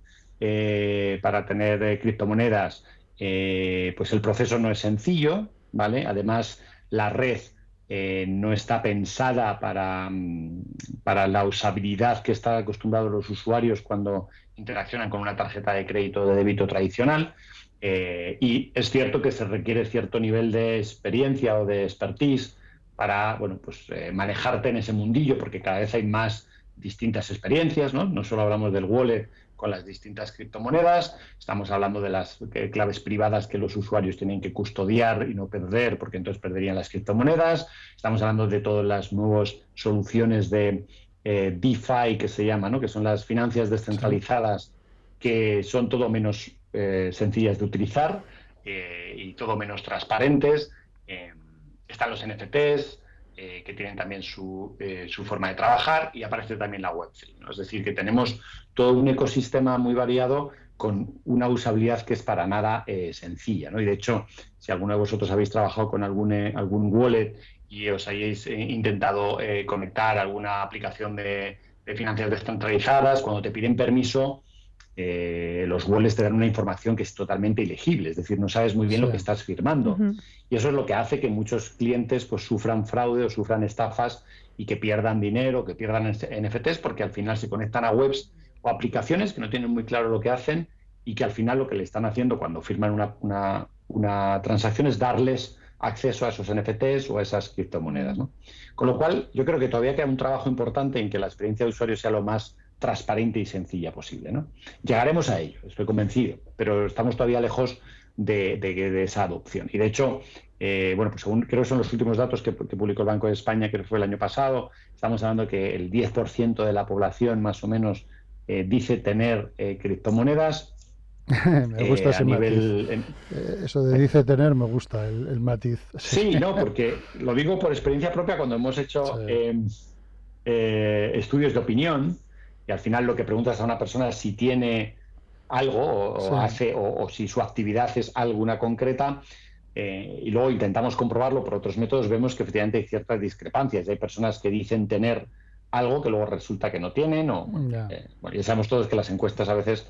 para tener criptomonedas, pues el proceso no es sencillo, ¿vale? Además, la red no está pensada para la usabilidad que están acostumbrados los usuarios cuando interaccionan con una tarjeta de crédito o de débito tradicional. Y es cierto que se requiere cierto nivel de experiencia o de expertise para manejarte en ese mundillo, porque cada vez hay más distintas experiencias, ¿no? No solo hablamos del wallet con las distintas criptomonedas, estamos hablando de las claves privadas que los usuarios tienen que custodiar y no perder, porque entonces perderían las criptomonedas, estamos hablando de todas las nuevas soluciones de DeFi, que se llama, ¿no?, que son las finanzas descentralizadas, que son todo menos sencillas de utilizar y todo menos transparentes. Están los NFTs, que tienen también su forma de trabajar, y aparece también la Web3, ¿no? Es decir, que tenemos todo un ecosistema muy variado con una usabilidad que es para nada sencilla, ¿no? Y de hecho, si alguno de vosotros habéis trabajado con algún wallet y os hayáis intentado conectar a alguna aplicación de finanzas descentralizadas, cuando te piden permiso, los wallets te dan una información que es totalmente ilegible, es decir, no sabes muy bien lo que estás firmando. Y eso es lo que hace que muchos clientes pues sufran fraude o sufran estafas y que pierdan dinero, que pierdan NFTs, porque al final se conectan a webs o aplicaciones que no tienen muy claro lo que hacen y que al final lo que le están haciendo cuando firman una transacción es darles acceso a esos NFTs o a esas criptomonedas, ¿no? Con lo cual, yo creo que todavía queda un trabajo importante en que la experiencia de usuario sea lo más transparente y sencilla posible, ¿no? Llegaremos a ello, estoy convencido, pero estamos todavía lejos de esa adopción. Y de hecho, bueno, pues según creo que son los últimos datos que publicó el Banco de España, que fue el año pasado, estamos hablando que el 10% de la población más o menos dice tener criptomonedas. Me gusta ese matiz. Eso de dice tener, me gusta el matiz. Sí, no, porque lo digo por experiencia propia cuando hemos hecho estudios de opinión, y al final lo que preguntas a una persona es si tiene algo o hace o si su actividad es alguna concreta, y luego intentamos comprobarlo por otros métodos, vemos que efectivamente hay ciertas discrepancias. Hay personas que dicen tener algo que luego resulta que no tienen, bueno, ya sabemos todos que las encuestas a veces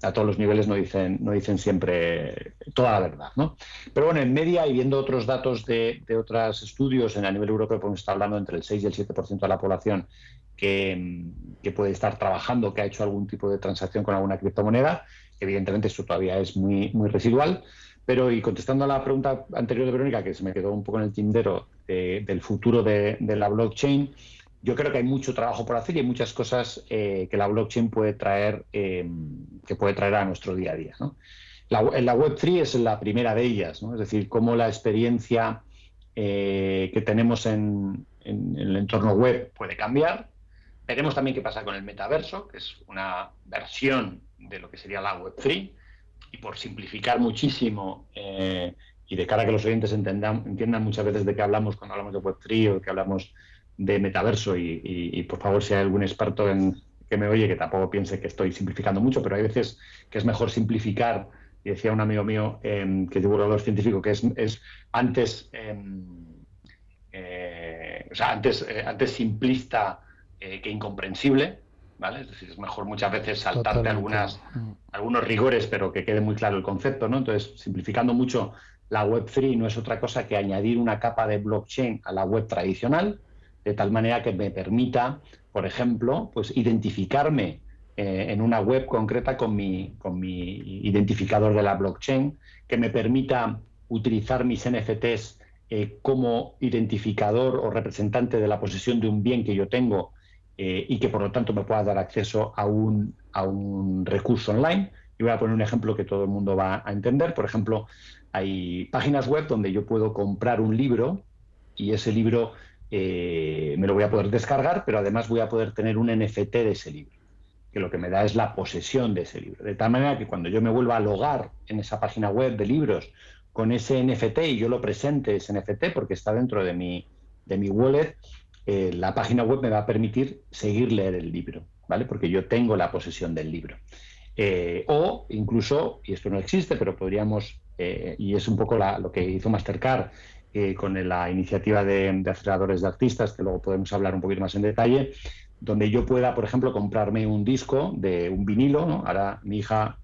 a todos los niveles no dicen siempre toda la verdad, ¿no? Pero bueno, en media, y viendo otros datos de otros estudios a nivel europeo, pues está hablando entre el 6 y el 7% de la población que puede estar trabajando, que ha hecho algún tipo de transacción con alguna criptomoneda. Evidentemente esto todavía es muy, muy residual, pero, y contestando a la pregunta anterior de Verónica, que se me quedó un poco en el tintero del futuro de la blockchain, yo creo que hay mucho trabajo por hacer y hay muchas cosas que la blockchain puede traer, a nuestro día a día, ¿no? La Web3 es la primera de ellas, ¿no? Es decir, cómo la experiencia que tenemos en el entorno web puede cambiar. Veremos también qué pasa con el metaverso, que es una versión de lo que sería la Web3. Y por simplificar muchísimo, y de cara a que los oyentes entiendan muchas veces de qué hablamos cuando hablamos de Web3 o de qué hablamos de metaverso, y por favor, si hay algún experto que me oye, que tampoco piense que estoy simplificando mucho, pero hay veces que es mejor simplificar. Y decía un amigo mío, que es divulgador científico, que es antes simplista que incomprensible, ¿vale? Es decir, es mejor muchas veces saltarte algunos rigores, pero que quede muy claro el concepto, ¿no? Entonces, simplificando mucho, la Web3 no es otra cosa que añadir una capa de blockchain a la web tradicional, de tal manera que me permita, por ejemplo, pues identificarme en una web concreta con mi identificador de la blockchain, que me permita utilizar mis NFTs como identificador o representante de la posesión de un bien que yo tengo, y que por lo tanto me pueda dar acceso a un recurso online. Y voy a poner un ejemplo que todo el mundo va a entender. Por ejemplo, hay páginas web donde yo puedo comprar un libro y ese libro me lo voy a poder descargar, pero además voy a poder tener un NFT de ese libro, que lo que me da es la posesión de ese libro. De tal manera que cuando yo me vuelva a logar en esa página web de libros con ese NFT y yo lo presente ese NFT porque está dentro de mi wallet, la página web me va a permitir seguir leer el libro, ¿vale? Porque yo tengo la posesión del libro. O incluso, y esto no existe, pero podríamos, y es un poco lo que hizo Mastercard con la iniciativa de aceleradores de artistas, que luego podemos hablar un poquito más en detalle, donde yo pueda, por ejemplo, comprarme un disco de un vinilo, ¿no? Ahora mi hija,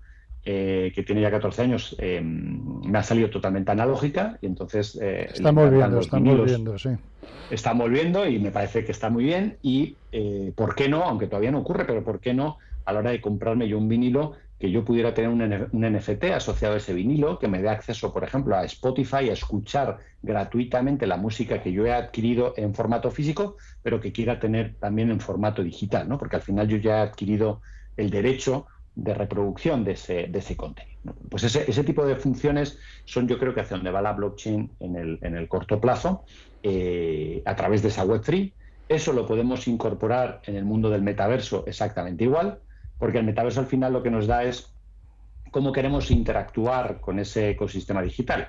que tiene ya 14 años, me ha salido totalmente analógica, y entonces están volviendo, sí. Están volviendo y me parece que está muy bien. Y ¿por qué no? Aunque todavía no ocurre, pero ¿por qué no? A la hora de comprarme yo un vinilo, que yo pudiera tener un NFT asociado a ese vinilo, que me dé acceso, por ejemplo, a Spotify, a escuchar gratuitamente la música que yo he adquirido en formato físico, pero que quiera tener también en formato digital, ¿no? Porque al final yo ya he adquirido el derecho de reproducción de ese contenido, ¿no? Pues ese tipo de funciones son, yo creo, que hacia donde va la blockchain en el corto plazo, a través de esa Web3. Eso lo podemos incorporar en el mundo del metaverso exactamente igual, porque el metaverso al final lo que nos da es cómo queremos interactuar con ese ecosistema digital.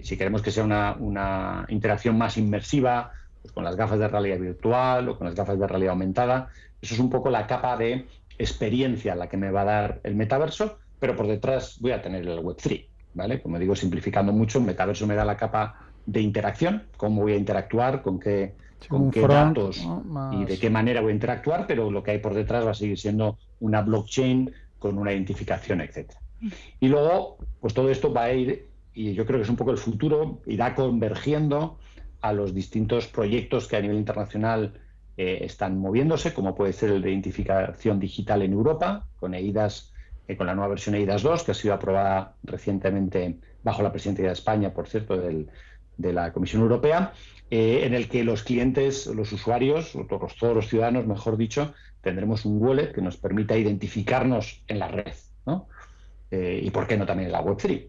Si queremos que sea una interacción más inmersiva, pues con las gafas de realidad virtual o con las gafas de realidad aumentada, eso es un poco la capa de experiencia la que me va a dar el metaverso, pero por detrás voy a tener el Web3, ¿vale? Como digo, simplificando mucho, el metaverso me da la capa de interacción, cómo voy a interactuar, con qué datos, ¿no? Y de qué manera voy a interactuar, pero lo que hay por detrás va a seguir siendo una blockchain con una identificación, etcétera. Y luego, pues todo esto va a ir, y yo creo que es un poco el futuro, irá convergiendo a los distintos proyectos que a nivel internacional están moviéndose, como puede ser el de identificación digital en Europa, con EIDAS con la nueva versión eIDAS 2, que ha sido aprobada recientemente bajo la presidencia de España, por cierto, de la Comisión Europea, en el que los clientes, los usuarios, todos los ciudadanos, mejor dicho, tendremos un wallet que nos permita identificarnos en la red, ¿no? Y por qué no también en la Web3.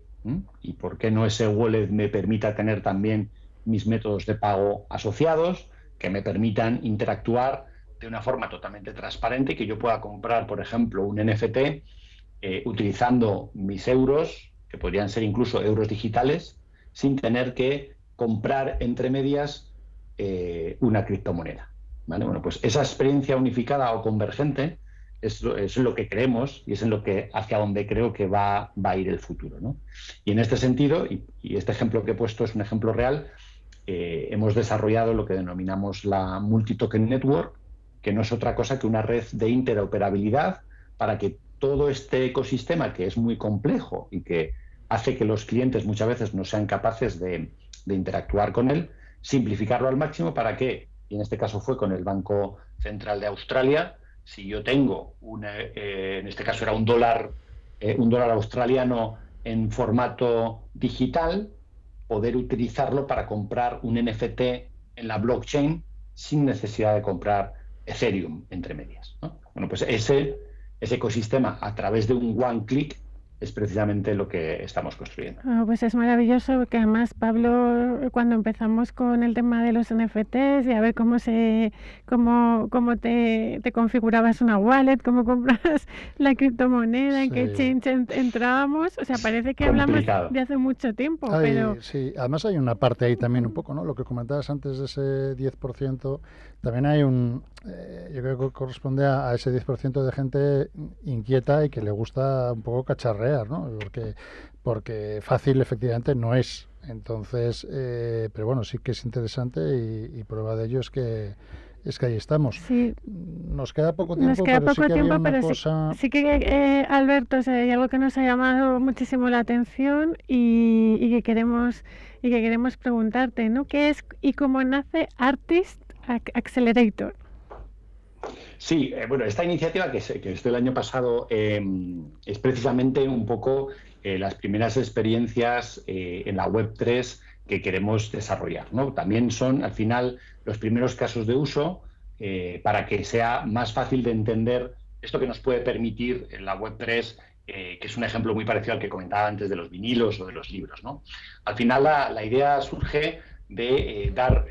Y por qué no ese wallet me permita tener también mis métodos de pago asociados, que me permitan interactuar de una forma totalmente transparente y que yo pueda comprar, por ejemplo, un NFT utilizando mis euros, que podrían ser incluso euros digitales, sin tener que comprar entre medias una criptomoneda, ¿vale? Bueno, pues esa experiencia unificada o convergente es lo que creemos y es en lo que hacia donde creo que va a ir el futuro, ¿no? Y en este sentido, y este ejemplo que he puesto es un ejemplo real, hemos desarrollado lo que denominamos la Multi-Token Network, que no es otra cosa que una red de interoperabilidad para que todo este ecosistema, que es muy complejo y que hace que los clientes muchas veces no sean capaces de interactuar con él, simplificarlo al máximo para que, y en este caso fue con el Banco Central de Australia, si yo tengo, en este caso era un dólar australiano en formato digital, poder utilizarlo para comprar un NFT en la blockchain sin necesidad de comprar Ethereum entre medias, ¿no? Bueno, pues ese ecosistema a través de un one click es precisamente lo que estamos construyendo. Pues es maravilloso, porque además, Pablo, cuando empezamos con el tema de los NFTs y a ver cómo te configurabas una wallet, cómo compras la criptomoneda, en qué exchange entrábamos, o sea, parece que hablamos de hace mucho tiempo. Pero sí, además hay una parte ahí también un poco, ¿no? Lo que comentabas antes de ese 10%, también hay yo creo que corresponde a ese 10% de gente inquieta y que le gusta un poco cacharrear, ¿no? Porque fácil efectivamente no es. Entonces, pero bueno, sí que es interesante y prueba de ello es que ahí estamos. Sí. Nos queda poco tiempo, sí que Alberto, o sea, hay algo que nos ha llamado muchísimo la atención y que queremos preguntarte, ¿no? ¿Qué es y cómo nace Artist Accelerator? Sí, bueno, esta iniciativa que es del año pasado es precisamente un poco las primeras experiencias en la Web3 que queremos desarrollar, ¿no? También son, al final, los primeros casos de uso para que sea más fácil de entender esto que nos puede permitir en la Web3, que es un ejemplo muy parecido al que comentaba antes de los vinilos o de los libros, ¿no? Al final, la idea surge de dar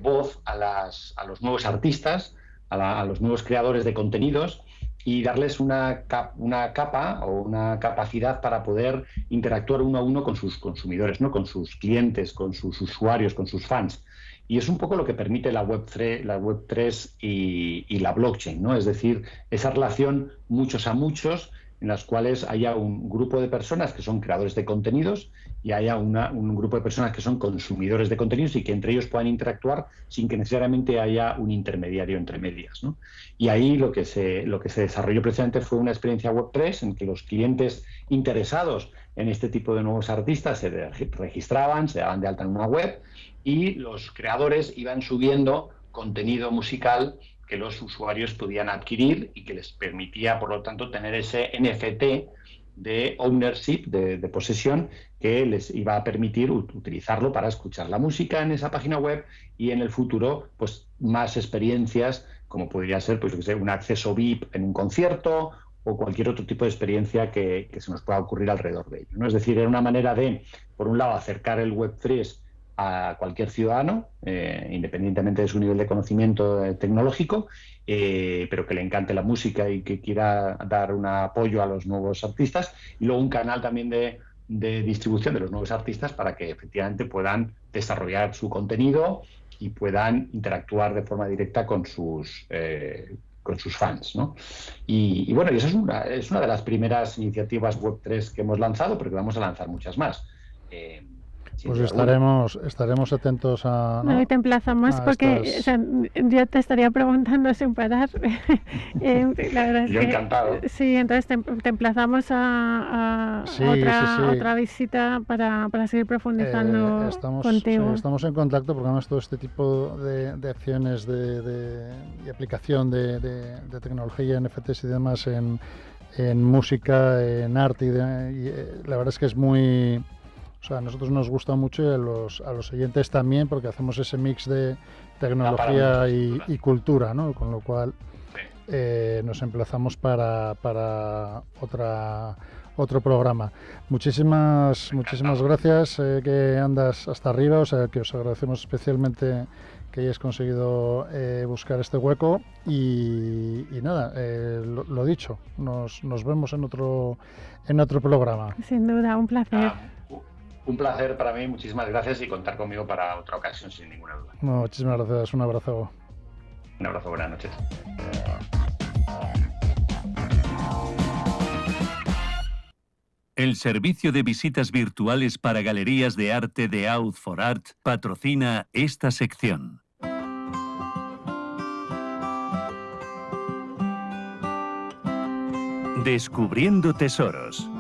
voz a los nuevos artistas, a los nuevos creadores de contenidos y darles una capa o una capacidad para poder interactuar uno a uno con sus consumidores, ¿no? Con sus clientes, con sus usuarios, con sus fans. Y es un poco lo que permite la Web3 y la blockchain, ¿no? Es decir, esa relación muchos a muchos en las cuales haya un grupo de personas que son creadores de contenidos y haya un grupo de personas que son consumidores de contenidos y que entre ellos puedan interactuar sin que necesariamente haya un intermediario entre medias, ¿no? Y ahí lo que se desarrolló precisamente fue una experiencia Web3 en que los clientes interesados en este tipo de nuevos artistas se registraban, se daban de alta en una web y los creadores iban subiendo contenido musical que los usuarios podían adquirir y que les permitía, por lo tanto, tener ese NFT de ownership, de posesión, que les iba a permitir utilizarlo para escuchar la música en esa página web y en el futuro, pues más experiencias, como podría ser, pues, un acceso VIP en un concierto o cualquier otro tipo de experiencia que se nos pueda ocurrir alrededor de ello, ¿no? Es decir, era una manera de, por un lado, acercar el Web3 a cualquier ciudadano, independientemente de su nivel de conocimiento tecnológico, pero que le encante la música y que quiera dar un apoyo a los nuevos artistas, y luego un canal también de distribución de los nuevos artistas para que efectivamente puedan desarrollar su contenido y puedan interactuar de forma directa con sus fans, ¿no? Y bueno, y esa es una de las primeras iniciativas Web3 que hemos lanzado, pero que vamos a lanzar muchas más. Pues estaremos atentos a... No, y te emplazamos porque o sea, yo te estaría preguntando sin parar. La verdad es yo que, encantado. Sí, entonces te emplazamos a otra visita para seguir profundizando contigo. Sí, estamos en contacto porque además todo este tipo de acciones de aplicación de tecnología, NFTs y demás en en música, en arte, la verdad es que es muy... O sea, a nosotros nos gusta mucho y a los oyentes también, porque hacemos ese mix de tecnología y cultura, ¿no? Con lo cual nos emplazamos para otro programa. Muchísimas gracias, que andas hasta arriba, o sea, que os agradecemos especialmente que hayáis conseguido buscar este hueco y nada, lo dicho, nos vemos en otro programa. Sin duda, un placer. Un placer para mí, muchísimas gracias y contar conmigo para otra ocasión sin ninguna duda. Muchísimas gracias, un abrazo. Un abrazo, buenas noches. El servicio de visitas virtuales para galerías de arte de Out4Art patrocina esta sección. Descubriendo tesoros.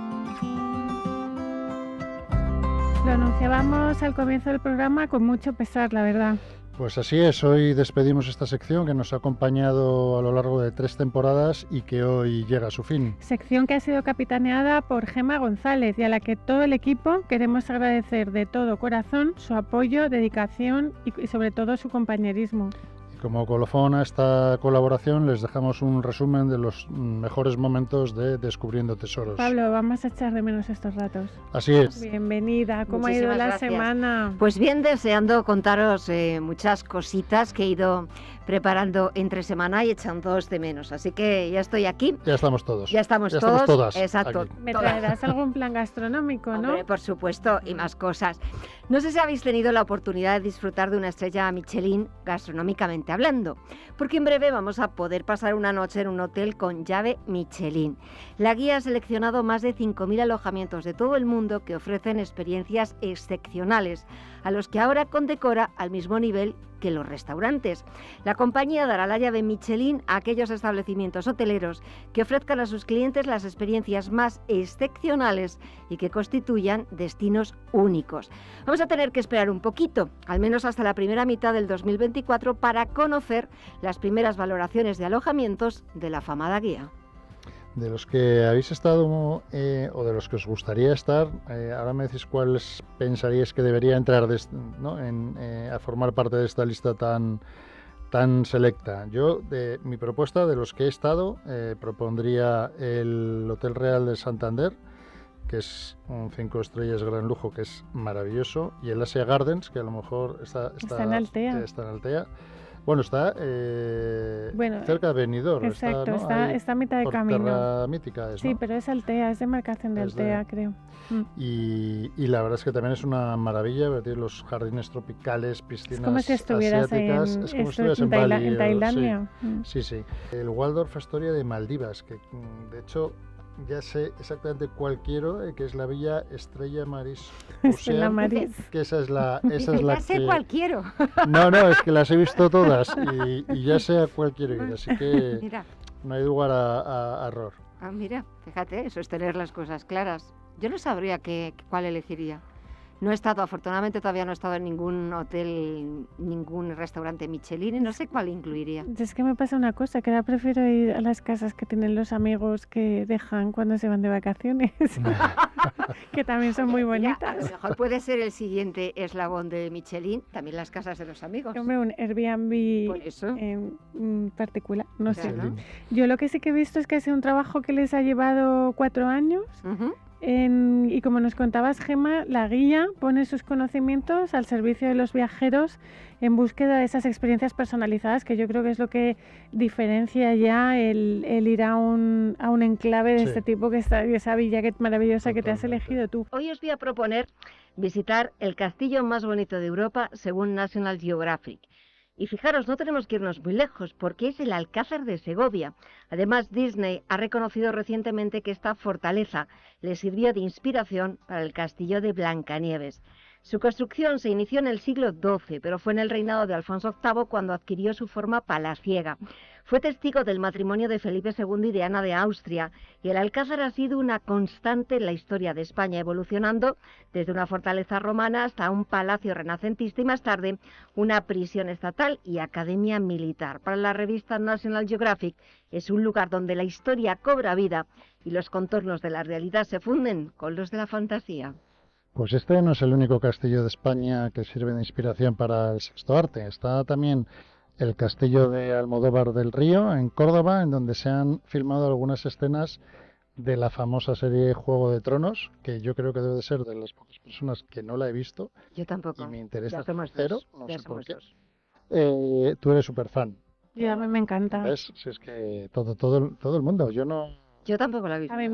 Lo anunciábamos al comienzo del programa con mucho pesar, la verdad. Pues así es, hoy despedimos esta sección que nos ha acompañado a lo largo de 3 temporadas y que hoy llega a su fin. Sección que ha sido capitaneada por Gemma González y a la que todo el equipo queremos agradecer de todo corazón su apoyo, dedicación y sobre todo su compañerismo. Como colofón a esta colaboración les dejamos un resumen de los mejores momentos de Descubriendo Tesoros. Pablo, vamos a echar de menos estos ratos. Así es. Bienvenida, ¿cómo Muchísimas ha ido la gracias. semana? Pues bien, deseando contaros muchas cositas que he ido preparando entre semana y echándoos de menos. Así que ya estoy aquí. Ya estamos todos. Ya estamos Ya todos. estamos todas Exacto. aquí. Me traerás algún plan gastronómico, ¿no? Hombre, por supuesto, y más cosas. No sé si habéis tenido la oportunidad de disfrutar de una estrella Michelin gastronómicamente hablando, porque en breve vamos a poder pasar una noche en un hotel con llave Michelin. La guía ha seleccionado más de 5.000 alojamientos de todo el mundo que ofrecen experiencias excepcionales, a los que ahora condecora al mismo nivel que los restaurantes. La compañía dará la llave Michelin a aquellos establecimientos hoteleros que ofrezcan a sus clientes las experiencias más excepcionales y que constituyan destinos únicos. Vamos a tener que esperar un poquito, al menos hasta la primera mitad del 2024, para conocer las primeras valoraciones de alojamientos de la afamada guía. De los que habéis estado o de los que os gustaría estar, ahora me decís cuáles pensaríais que debería entrar a formar parte de esta lista tan selecta. Yo, de mi propuesta, de los que he estado, propondría el Hotel Real de Santander, que es un 5 estrellas gran lujo, que es maravilloso, y el Asia Gardens, que a lo mejor está en Altea. Está en Altea. Bueno, está cerca de Benidorm. Exacto, está a mitad de por camino. Terra Mítica es, ¿no? Sí, pero es Altea, es demarcación de Altea, creo. Y la verdad es que también es una maravilla, ver los jardines tropicales, piscinas es como si estuvieras asiáticas. Es como si estuvieras en Bali, en Tailandia. Sí. El Waldorf Astoria de Maldivas, que de hecho ya sé exactamente cuál quiero, que es la Villa Estrella Maris Estrella Maris. Que esa es la ya sé cuál quiero. No, es que las he visto todas y ya sé a cuál quiero ir, así que Mira. No hay lugar a error. Ah, mira, fíjate, eso es tener las cosas claras. Yo no sabría cuál elegiría. No he estado, afortunadamente todavía no he estado en ningún hotel, ningún restaurante Michelin y no sé cuál incluiría. Es que me pasa una cosa, que ahora prefiero ir a las casas que tienen los amigos que dejan cuando se van de vacaciones, que también son muy bonitas. Mira, a lo mejor puede ser el siguiente eslabón de Michelin, también las casas de los amigos. Hombre, un Airbnb Por eso. en particular, no sé. ¿no? Yo lo que sí que he visto es que ha sido un trabajo que les ha llevado 4 años. Uh-huh. Y como nos contabas, Gemma, la guía pone sus conocimientos al servicio de los viajeros en búsqueda de esas experiencias personalizadas, que yo creo que es lo que diferencia ya el ir a un enclave de este tipo, que está esa villa maravillosa que te has elegido tú. Hoy os voy a proponer visitar el castillo más bonito de Europa según National Geographic. Y fijaros, no tenemos que irnos muy lejos, porque es el Alcázar de Segovia. Además, Disney ha reconocido recientemente que esta fortaleza le sirvió de inspiración para el castillo de Blancanieves. Su construcción se inició en el siglo XII, pero fue en el reinado de Alfonso VIII cuando adquirió su forma palaciega. Fue testigo del matrimonio de Felipe II y de Ana de Austria, y el Alcázar ha sido una constante en la historia de España, evolucionando desde una fortaleza romana hasta un palacio renacentista y más tarde una prisión estatal y academia militar. Para la revista National Geographic es un lugar donde la historia cobra vida y los contornos de la realidad se funden con los de la fantasía. Pues este no es el único castillo de España que sirve de inspiración para el sexto arte. Está también el castillo de Almodóvar del Río, en Córdoba, en donde se han filmado algunas escenas de la famosa serie Juego de Tronos, que yo creo que debe de ser de las pocas personas que no la he visto. Yo tampoco. Y me interesa Ya somos cero, dos, no ya sé por somos qué. dos. Tú eres súper fan, Y a mí me encanta. ¿ves? Si es que todo el mundo, yo no... Yo tampoco la he visto. A mí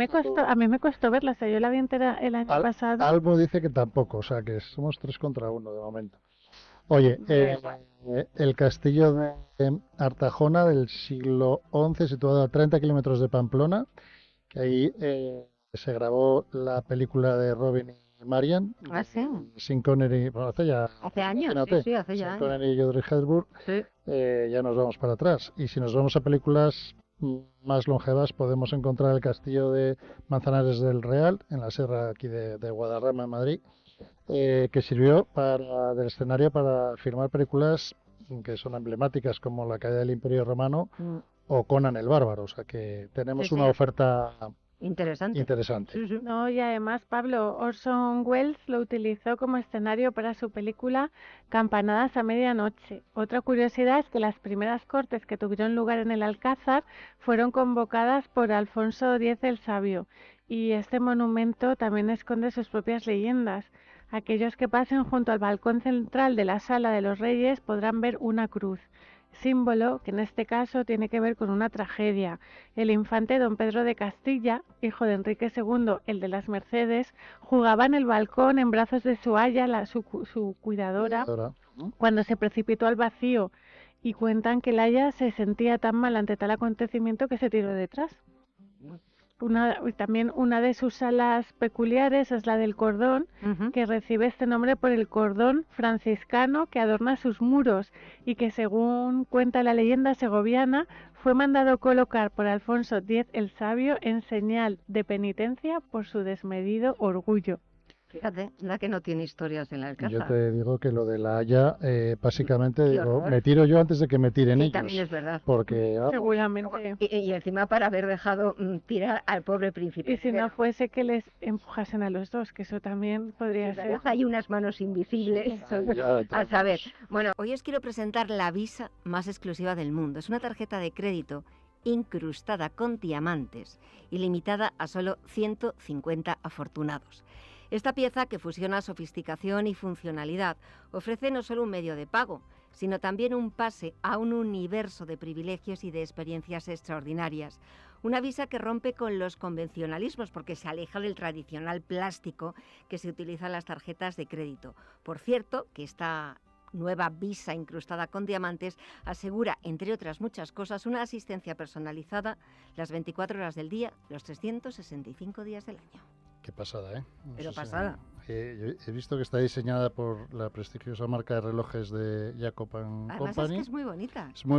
me costó verla, o sea, yo la vi entera el año pasado. Albo dice que tampoco, o sea que somos 3 contra 1 de momento. Oye, el castillo de Artajona del siglo XI, situado a 30 kilómetros de Pamplona, que ahí se grabó la película de Robin y Marian, ¿Ah, sí? Sin Connery, bueno, hace ya... Hace años, imagínate, sí, hace ya Sin años. Connery y Audrey Hepburn, Sí. ya nos vamos para atrás. Y si nos vamos a películas más longevas, podemos encontrar el castillo de Manzanares del Real, en la sierra aquí de Guadarrama, en Madrid, que sirvió del escenario para filmar películas que son emblemáticas, como La caída del Imperio Romano o Conan el Bárbaro. O sea que tenemos Sí, una sí. oferta Interesante. interesante. Sí. No, y además, Pablo, Orson Welles lo utilizó como escenario para su película Campanadas a medianoche. Otra curiosidad es que las primeras cortes que tuvieron lugar en el Alcázar fueron convocadas por Alfonso X el Sabio, y este monumento también esconde sus propias leyendas. Aquellos que pasen junto al balcón central de la Sala de los Reyes podrán ver una cruz, símbolo que en este caso tiene que ver con una tragedia. El infante don Pedro de Castilla, hijo de Enrique II, el de las Mercedes, jugaba en el balcón en brazos de su aya, su cuidadora, cuando se precipitó al vacío, y cuentan que la aya se sentía tan mal ante tal acontecimiento que se tiró detrás. También una de sus salas peculiares es la del cordón, que recibe este nombre por el cordón franciscano que adorna sus muros y que, según cuenta la leyenda segoviana, fue mandado colocar por Alfonso X el Sabio en señal de penitencia por su desmedido orgullo. Fíjate, la que no tiene historias en la Alcázar. Yo te digo que lo de la Haya, básicamente digo, me tiro yo antes de que me tiren Sí, ellos. también es verdad. Porque Seguramente. Y encima para haber dejado tirar al pobre príncipe. Y si no fuese que les empujasen a los dos, que eso también podría ser. Hay unas manos invisibles. A saber. Bueno, hoy os quiero presentar la Visa más exclusiva del mundo. Es una tarjeta de crédito incrustada con diamantes y limitada a solo 150 afortunados. Esta pieza, que fusiona sofisticación y funcionalidad, ofrece no solo un medio de pago, sino también un pase a un universo de privilegios y de experiencias extraordinarias. Una Visa que rompe con los convencionalismos porque se aleja del tradicional plástico que se utiliza en las tarjetas de crédito. Por cierto, que esta nueva Visa incrustada con diamantes asegura, entre otras muchas cosas, una asistencia personalizada las 24 horas del día, los 365 días del año. Qué pasada, ¿eh? Pero pasada. Yo he visto que está diseñada por la prestigiosa marca de relojes de Jacob & Además Company. es que es muy bonita. Es muy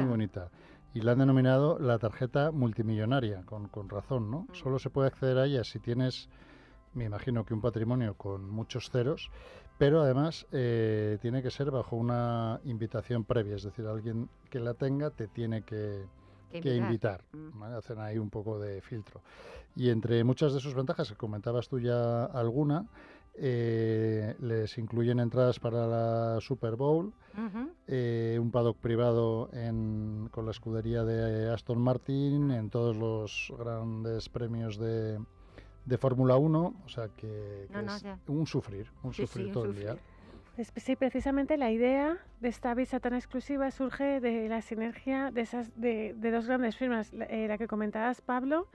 bonita. Y la han denominado la tarjeta multimillonaria, con razón, ¿no? Solo se puede acceder a ella si tienes, me imagino que un patrimonio con muchos ceros, pero además tiene que ser bajo una invitación previa, es decir, alguien que la tenga te tiene que invitar, ¿vale? Hacen ahí un poco de filtro. Y entre muchas de sus ventajas, que comentabas tú ya alguna, les incluyen entradas para la Super Bowl, un paddock privado con la escudería de Aston Martin, en todos los grandes premios de Fórmula 1, o sea que es un sufrir todo el día. Sí, precisamente la idea de esta Visa tan exclusiva surge de la sinergia de dos grandes firmas, la que comentabas, Pablo,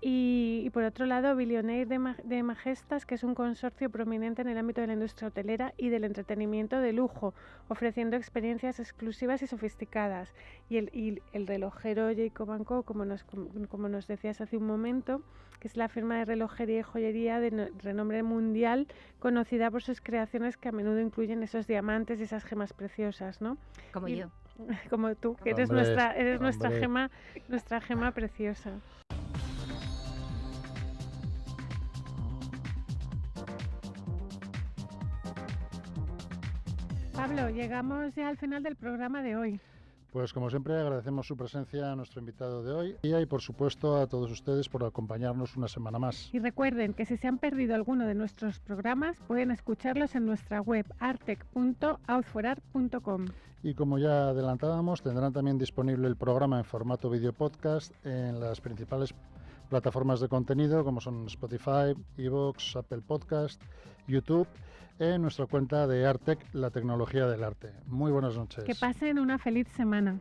y por otro lado Billionaire de Majestas, que es un consorcio prominente en el ámbito de la industria hotelera y del entretenimiento de lujo, ofreciendo experiencias exclusivas y sofisticadas. Y el relojero Jacob & Co, como nos decías hace un momento, que es la firma de relojería y joyería de renombre mundial, conocida por sus creaciones que a menudo incluyen esos diamantes y esas gemas preciosas, ¿no? Como yo. Como tú, que eres nuestra gema preciosa. Pablo, llegamos ya al final del programa de hoy. Pues como siempre agradecemos su presencia a nuestro invitado de hoy y por supuesto a todos ustedes por acompañarnos una semana más. Y recuerden que si se han perdido alguno de nuestros programas pueden escucharlos en nuestra web artec.outforart.com. Y como ya adelantábamos, tendrán también disponible el programa en formato video podcast en las principales plataformas de contenido como son Spotify, iVoox, Apple Podcast, YouTube, en nuestra cuenta de Artec, la tecnología del arte. Muy buenas noches. Que pasen una feliz semana.